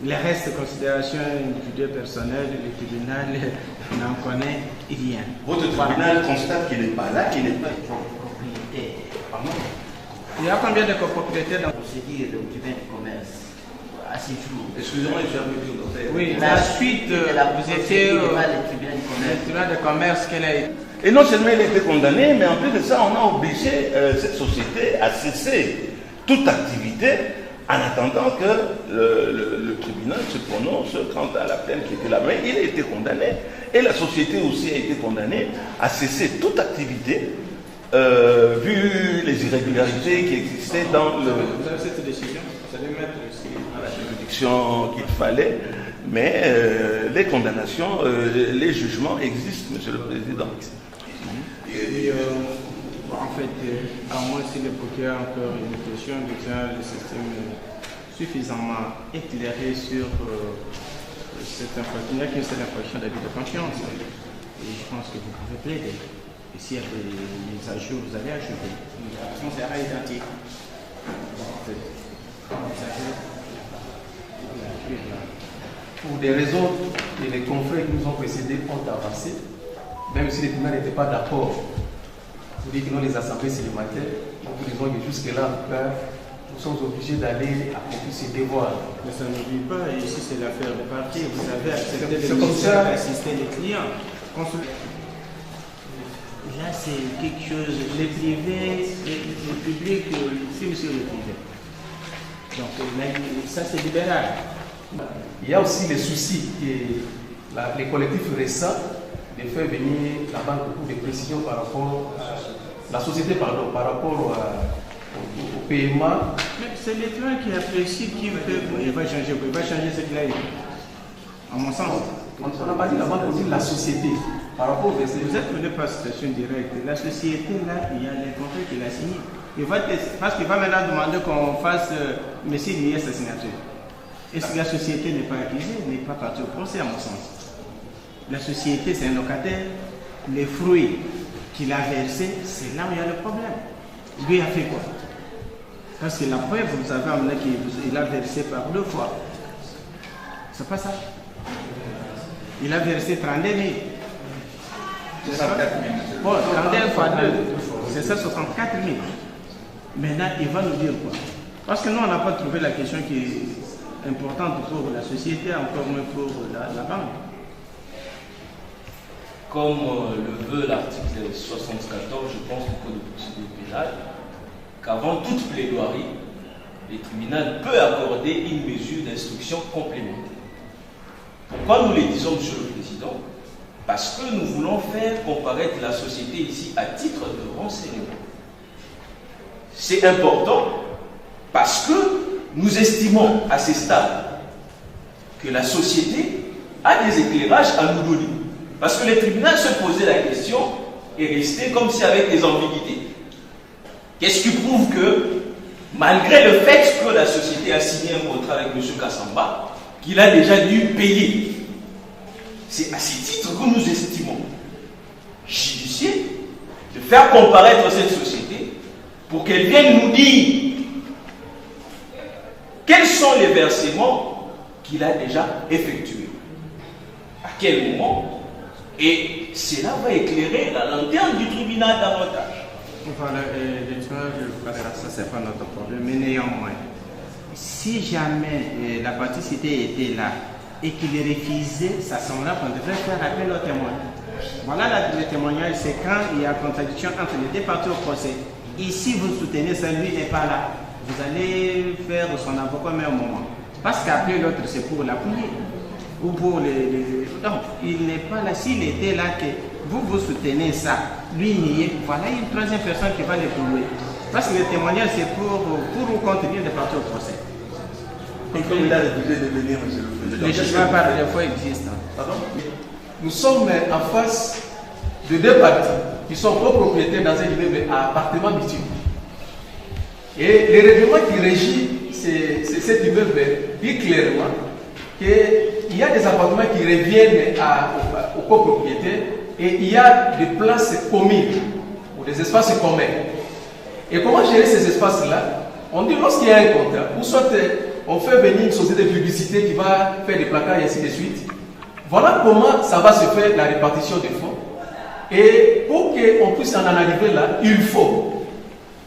Speaker 3: Les restes, considérations individuelles, personnelles, le tribunal n'en connaît rien.
Speaker 2: Votre tribunal constate qu'il n'est pas là, qu'il n'est pas propriétaire.
Speaker 3: Il y a combien de copropriétaires dans
Speaker 8: le procédure de tribunal de commerce à ce jour?
Speaker 2: Excusez-moi, je suis un peu dur.
Speaker 3: Oui, la suite, vous étiez au tribunal de commerce, quelle est?
Speaker 2: Et non seulement il a été condamné, mais en plus de ça, on a obligé cette société à cesser toute activité en attendant que le tribunal se prononce quant à la plainte qui était là. Mais il a été condamné et la société aussi a été condamnée à cesser toute activité vu les irrégularités qui existaient dans le...
Speaker 3: Vous avez cette décision? Vous allez mettre aussi
Speaker 2: la juridiction qu'il fallait, mais les condamnations, les jugements existent, Monsieur le Président.
Speaker 3: Et En fait, à moi, si le procureur a encore une question, déjà le système est suffisamment éclairé sur cette infraction. Il n'y a qu'une seule infraction d'abus de confiance. Et je pense que vous pouvez plaider. Et s'il y a des ajouts, vous allez ajouter. La façon sera identique.
Speaker 4: Pour des raisons que les confrères qui nous ont précédés ont avancé, même si les tribunaux n'étaient pas d'accord, vous dites que nous, les assemblées sédimentaires, nous disons que jusque-là, en tout cas, nous sommes obligés d'aller accomplir ces devoirs.
Speaker 3: Mais ça ne dit pas, et ici c'est l'affaire de partie, vous avez accepté
Speaker 4: C'est comme ça
Speaker 3: d'assister les clients.
Speaker 8: Là, c'est quelque chose, les privés, le public, c'est monsieur le privé. Donc, ça, c'est libéral.
Speaker 4: Il y a aussi les soucis que les collectifs récents de faire venir la banque pour des précisions par rapport à la société, par rapport au paiement.
Speaker 3: Mais c'est les clients qui apprécient qui va changer ce qu'il a dit. À mon sens.
Speaker 4: On n'a pas dit la banque, on dit la société. Par rapport au verset.
Speaker 3: Vous êtes venu par situation directe. La société, là, il y a les contrats qu'il a signés. Parce qu'il va maintenant demander qu'on fasse monsieur lier sa signature. Est-ce que la société n'est pas accusée, n'est pas partie au procès, à mon sens? La société, c'est un locataire. Les fruits qu'il a versés, c'est là où il y a le problème. Lui a fait quoi? Parce que la preuve, vous avez amené qu'il a versé par 2 fois. C'est pas ça. Il a versé 32 000. C'est ça? Bon, 32 fois 2, c'est ça, 64 000. Maintenant, il va nous dire quoi? Parce que nous, on n'a pas trouvé la question qui est importante pour la société, encore moins pour la banque.
Speaker 5: Comme le veut l'article 74, je pense, du Code de procédure pénale, qu'avant toute plaidoirie, le tribunal peut accorder une mesure d'instruction complémentaire. Pourquoi nous le disons, Monsieur le Président? Parce que nous voulons faire comparaître la société ici à titre de renseignement. C'est important parce que nous estimons à ce stade que la société a des éclairages à nous donner. Parce que le tribunal se posait la question et restait comme si avec des ambiguïtés. Qu'est-ce qui prouve que, malgré le fait que la société a signé un contrat avec M. Kassamba, qu'il a déjà dû payer? C'est à ce titre que nous estimons judiciaire de faire comparaître cette société pour qu'elle vienne nous dire quels sont les versements qu'il a déjà effectués, à quel moment, et cela va éclairer la lanterne du tribunal davantage.
Speaker 3: Voilà, ça c'est pas notre problème, mais néanmoins, si jamais la partie citée était là et qu'il refusait, ça semble là qu'on devrait faire appel au témoin. Voilà le témoignage, c'est quand il y a contradiction entre les deux parties au procès. Ici, vous soutenez ça, lui n'est pas là. Vous allez faire son avocat au même moment. Parce qu'après l'autre, c'est pour l'appuyer. Ou pour les... Donc, il n'est pas là. S'il était là, que vous soutenez ça, lui n'y est. Voilà une troisième personne qui va l'éprouver. Parce que le témoignage, c'est pour ou contre bien de partir au procès.
Speaker 2: Et comme il a refusé de venir, monsieur le Président.
Speaker 3: Le jugement par des fois existe.
Speaker 2: Pardon?
Speaker 4: Nous sommes en face de 2 parties qui sont copropriétaires dans un immeuble à appartement multiples. Et le règlement qui régit cet immeuble dit clairement qu'il y a des appartements qui reviennent aux copropriétaires et il y a des places communes ou des espaces communs. Et comment gérer ces espaces-là? On dit lorsqu'il y a un contrat, ou soit on fait venir une société de publicité qui va faire des placards et ainsi de suite. Voilà comment ça va se faire la répartition des fonds. Et pour qu'on puisse en arriver là, il faut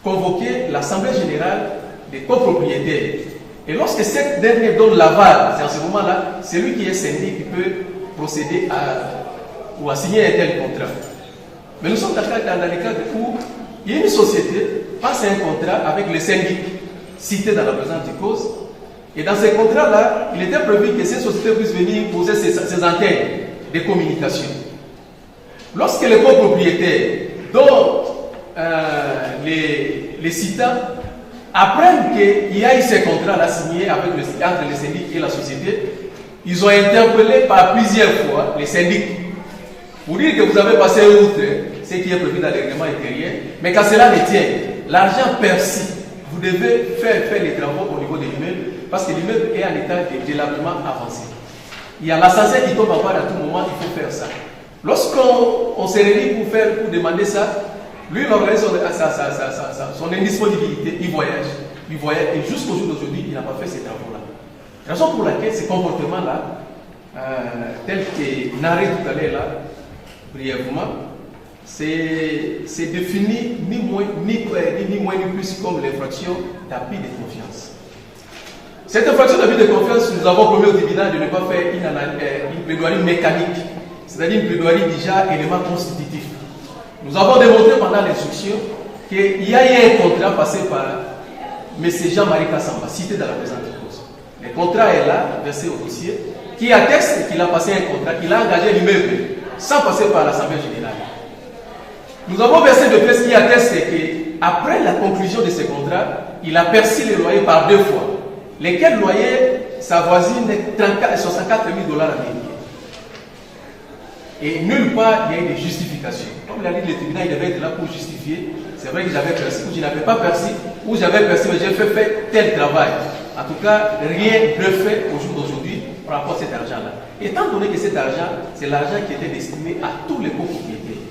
Speaker 4: convoquer l'Assemblée générale des copropriétaires. Et lorsque cette dernière donne l'aval, c'est en ce moment-là, c'est lui qui est syndic qui peut procéder à signer un tel contrat. Mais nous sommes dans le cas où il y a une société passe un contrat avec le syndic cité dans la présente cause. Et dans ces contrats-là, il était prévu que cette société puisse venir poser ses antennes de communication. Lorsque les copropriétaires, dont les citants, apprennent qu'il y a eu ces contrats-là signés entre les syndics et la société, ils ont interpellé par plusieurs fois les syndics pour dire que vous avez passé outre ce qui est prévu dans le règlement intérieur. Mais quand cela ne tient, l'argent perçu, vous devez faire les travaux au niveau de l'immeuble parce que l'immeuble est en état de délabrement avancé. Il y a l'ascenseur qui tombe en panne à tout moment, il faut faire ça. Lorsqu'on se réunit pour demander ça, lui, il organise son indisponibilité, il voyage, et jusqu'au jour d'aujourd'hui, il n'a pas fait ces travaux-là. La raison pour laquelle ces comportements-là, tel que narré tout à l'heure là, brièvement, c'est défini ni moins ni plus comme l'infraction d'abus de confiance. Cette infraction d'abus de confiance, nous avons promis au tribunal de ne pas faire une plaidoirie mécanique, c'est-à-dire une plaidoirie déjà élément constitutif. Nous avons démontré pendant l'instruction qu'il y a eu un contrat passé par M. Jean-Marie Kassamba, cité dans la présente cause. Le contrat est là, versé au dossier, qui atteste qu'il a passé un contrat, qu'il a engagé l'immeuble sans passer par l'Assemblée générale. Nous avons versé de pièces qui attestent qu'après la conclusion de ce contrat, il a perçu les loyers par 2 fois, lesquels loyers s'avoisinent 64 000 $ américains. Et nulle part il y a eu de justification. Comme l'a dit le tribunal, il devait être là pour justifier. C'est vrai que j'avais perçu, ou je n'avais pas perçu, ou j'avais perçu, mais j'ai fait tel travail. En tout cas, rien ne fait au jour d'aujourd'hui par rapport à cet argent-là. Étant donné que cet argent, c'est l'argent qui était destiné à tous les copropriétaires,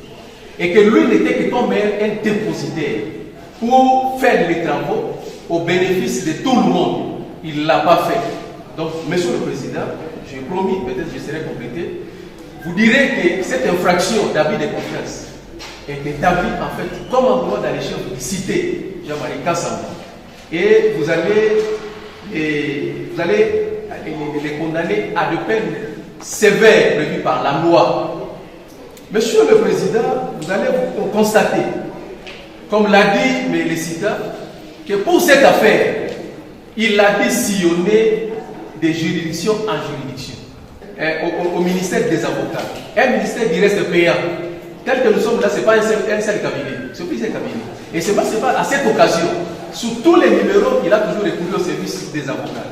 Speaker 4: et que lui n'était que comme un dépositaire pour faire les travaux au bénéfice de tout le monde, il ne l'a pas fait. Donc, Monsieur le Président, j'ai promis, peut-être je serai complété, vous direz que cette infraction d'abus de confiance est établie en fait comme en droit dans les chefs de cité Jean-Marie Kassamba. Et vous allez les condamner à de peines sévères prévues par la loi. Monsieur le Président, vous allez vous constater, comme l'a dit les citants, que pour cette affaire, il a dû sillonner de juridiction en juridiction. Au ministère des avocats, un ministère qui reste payant. Tel que nous sommes là, ce n'est pas un seul cabinet, c'est plusieurs cabinets. Et c'est pas à cette occasion, sous tous les numéros, il a toujours recouru au service des avocats.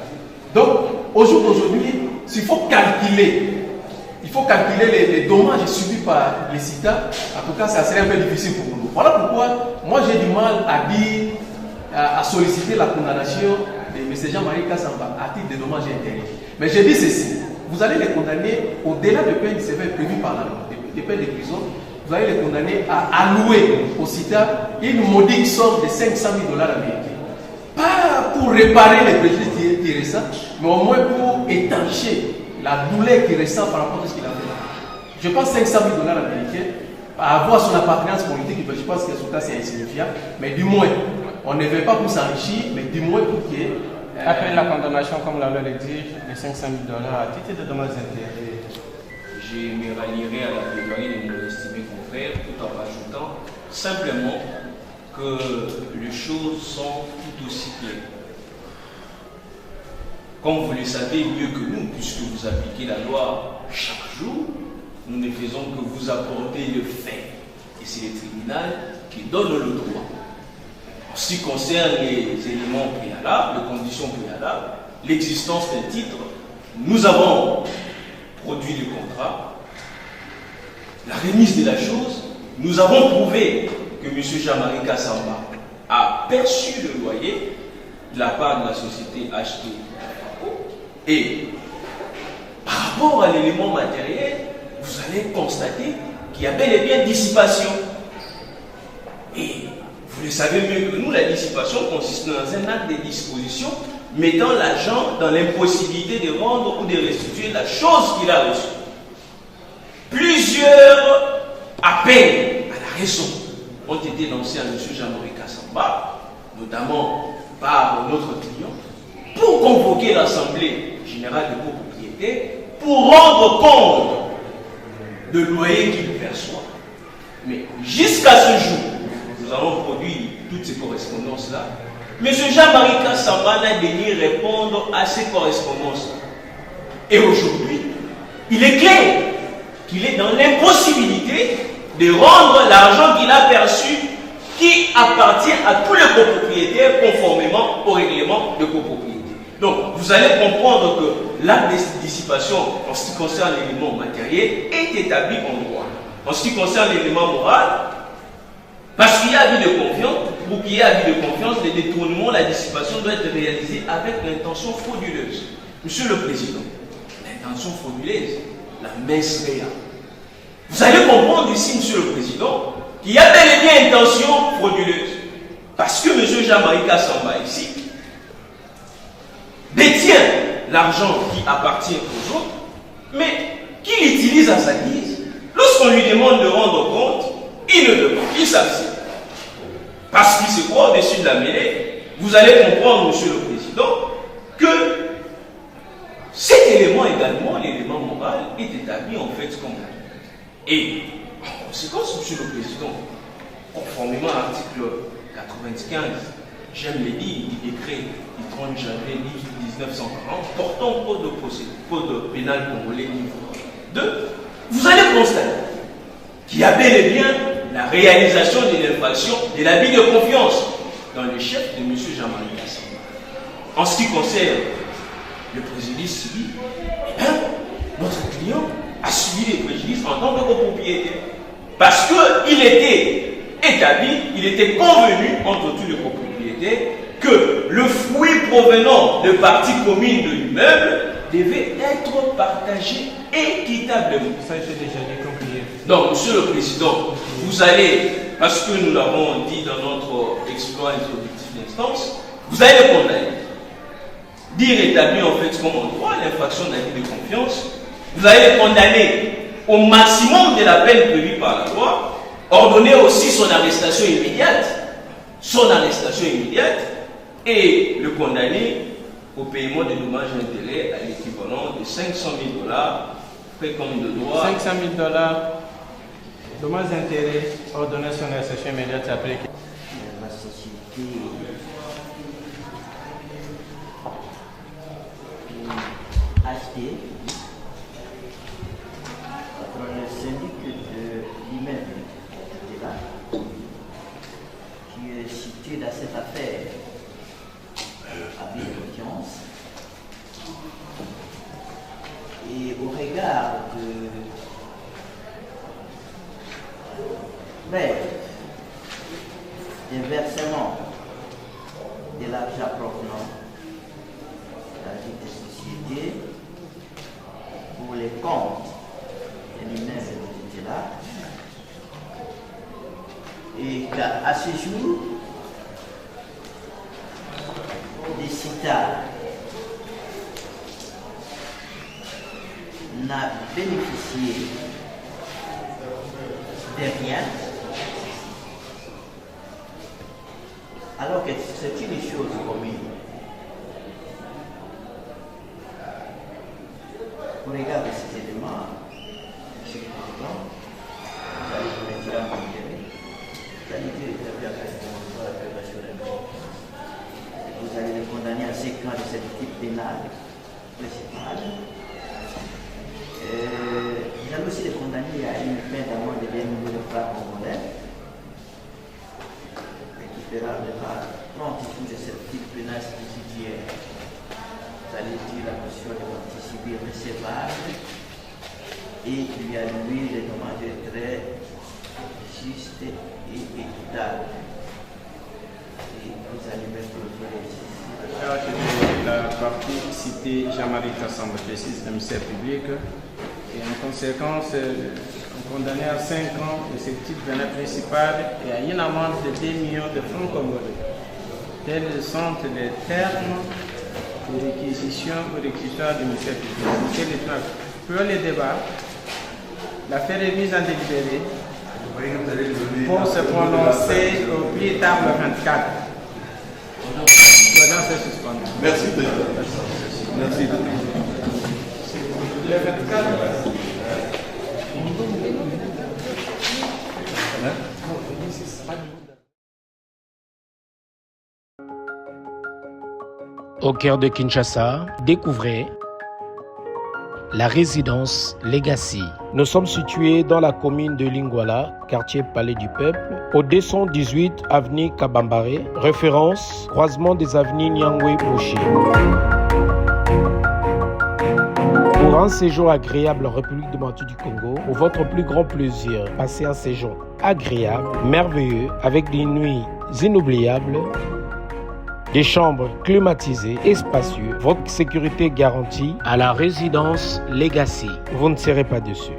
Speaker 4: Donc, au jour d'aujourd'hui, il faut calculer les dommages subis par les citants. En tout cas, ça serait un peu difficile pour nous. Voilà pourquoi moi j'ai du mal à solliciter la condamnation de M. Jean-Marie Kassamba à titre de dommages intérêts. Mais j'ai dit ceci. Vous allez les condamner au-delà de peines sévères prévues par la loi, des peines de prison, vous allez les condamner à allouer au CITA une modique somme de 500 000 $ américains. Pas pour réparer les préjudices qui ressentent, mais au moins pour étancher la douleur qui ressent par rapport à ce qu'il a fait. Je pense 500 000 $ américains, à avoir son appartenance politique, je pense que ce cas c'est insignifiant, mais du moins, on ne veut pas pour s'enrichir, mais du moins pour que...
Speaker 3: Après la condamnation, comme la loi l'exige, de 500 000 $ à titre de dommages intérêts.
Speaker 5: Je me rallierai à la plaidoirie de mon estimé confrère tout en rajoutant simplement que les choses sont tout aussi claires. Comme vous le savez mieux que nous, puisque vous appliquez la loi chaque jour, nous ne faisons que vous apporter le fait. Et c'est le tribunal qui donne le droit. En ce qui concerne les éléments préalables, les conditions préalables, l'existence d'un titre, nous avons produit le contrat, la remise de la chose, nous avons prouvé que M. Jean-Marie Kassamba a perçu le loyer de la part de la société HT et par rapport à l'élément matériel, vous allez constater qu'il y a bel et bien dissipation. Et vous le savez mieux que nous, la dissipation consiste dans un acte de disposition mettant l'agent dans l'impossibilité de rendre ou de restituer la chose qu'il a reçue. Plusieurs appels à la raison ont été lancés à M. Jean-Marie Kassamba, notamment par notre client, pour convoquer l'Assemblée générale des copropriétaires pour rendre compte de loyer qu'il perçoit. Mais jusqu'à ce jour, nous avons produit toutes ces correspondances-là. M. Jean-Marie Kassamba n'a daigné répondre à ces correspondances-là. Et aujourd'hui, il est clair qu'il est dans l'impossibilité de rendre l'argent qu'il a perçu qui appartient à tous les copropriétaires conformément au règlement de copropriété. Donc, vous allez comprendre que l'acte de dissipation en ce qui concerne l'élément matériel est établi en droit. En ce qui concerne l'élément moral, Parce qu'il y a avis de confiance, pour qu'il y ait avis de confiance, le détournement, la dissipation doit être réalisé avec l'intention frauduleuse. Monsieur le Président, l'intention frauduleuse, la messe réa. Vous allez comprendre ici, Monsieur le Président, qu'il y a bel et bien intention frauduleuse. Parce que M. Jean-Marie Kassamba ici détient l'argent qui appartient aux autres, mais qu'il utilise à sa guise. Lorsqu'on lui demande de rendre compte, il ne demande, il s'abstient. Parce qu'il se croit au-dessus de la mêlée. Vous allez comprendre, Monsieur le Président, que cet élément également, l'élément moral, est établi en fait comme et en conséquence, Monsieur le Président, conformément à l'article 95, j'aime les lignes du décret du 30 janvier 1940 portant code pénal congolais niveau 2, vous allez constater qu'il y a bel et bien la réalisation de l'infraction de l'abus de confiance dans le chef de M. Jean-Marie Kassamba. En ce qui concerne le préjudice subi, eh bien, notre client a subi des préjudices en tant que copropriétaire. Parce qu'il était établi, il était convenu entre tous les copropriétaires que le fruit provenant de parties communes de l'immeuble devait être partagé équitablement.
Speaker 3: Ça, j'ai déjà dit conclué.
Speaker 5: Donc, Monsieur le Président, vous allez, parce que nous l'avons dit dans notre exploit introductif d'instance, vous allez condamner. Dire établir en fait comme en droit l'infraction d'abus de confiance, vous allez condamner au maximum de la peine prévue par la loi, ordonner aussi son arrestation immédiate, et le condamner au paiement des dommages et intérêts à l'équivalent de 500 000 $, précompte de droit.
Speaker 3: 500 000 $, dommages et intérêts, ordonner son arrestation immédiate après.
Speaker 8: La société acheté par le syndic de l'immeuble de là, qui est cité dans cette affaire avec confiance. Et au regard des versements de l'argent provenant de la vie des sociétés pour les comptes de l'immeuble qui était là, et qu'à ce jour, les citats n'a bénéficié de rien, alors que c'est une chose commune. Au regard de ces éléments, M. le Président, vous allez vous retirer en intérêt, vous allez dire que la préparation de la vous allez le condamner à 5 ans de cette type pénale principale. Vous allez aussi le condamner à une peine d'amende de 2 millions de francs congolais, équivalent de 30 jours de cette type pénale subsidiaire. Vous allez dire la notion de partie recevable et lui allouer les dommages de traits justes et équitables. Et vous allez mettre le feu ici.
Speaker 3: La partie citée Jean-Marie Kassamba, précise le ministère public, et en conséquence, condamné à 5 ans de ce type pénal principal et à une amende de 2 millions de francs congolais. Tels sont les termes de réquisition ou réquisitoire du ministère public. Pour le débat, l'affaire est mise en délibéré pour se prononcer au plus tard le 24.
Speaker 2: Merci, Président. Merci.
Speaker 3: Le 24.
Speaker 6: Au cœur de Kinshasa, découvrez la résidence Legacy. Nous sommes situés dans la commune de Lingwala, quartier Palais du Peuple, au 218 avenue Kabambare, référence croisement des avenues Nyangwe-Bouchi. Pour un séjour agréable en République démocratique du Congo. Pour votre plus grand plaisir, passez un séjour agréable, merveilleux, avec des nuits inoubliables, des chambres climatisées et spacieuses, votre sécurité garantie à la résidence Legacy. Vous ne serez pas déçus.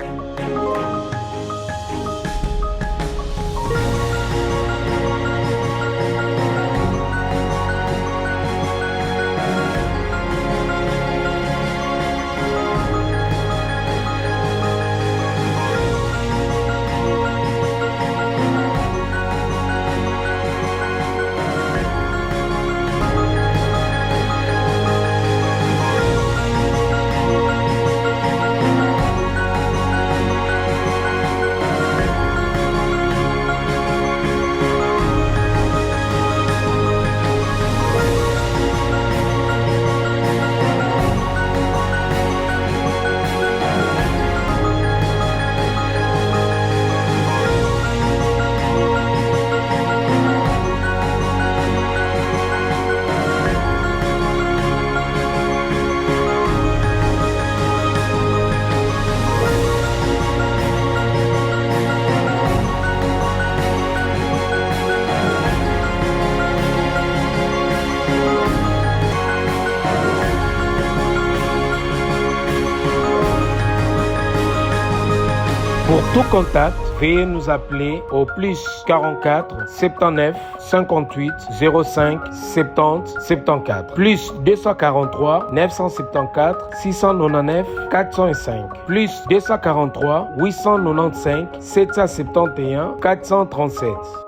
Speaker 6: Pour tout contact, veuillez nous appeler au plus 44 79 58 05 70 74 plus 243 974 699 405 plus 243 895 771 437.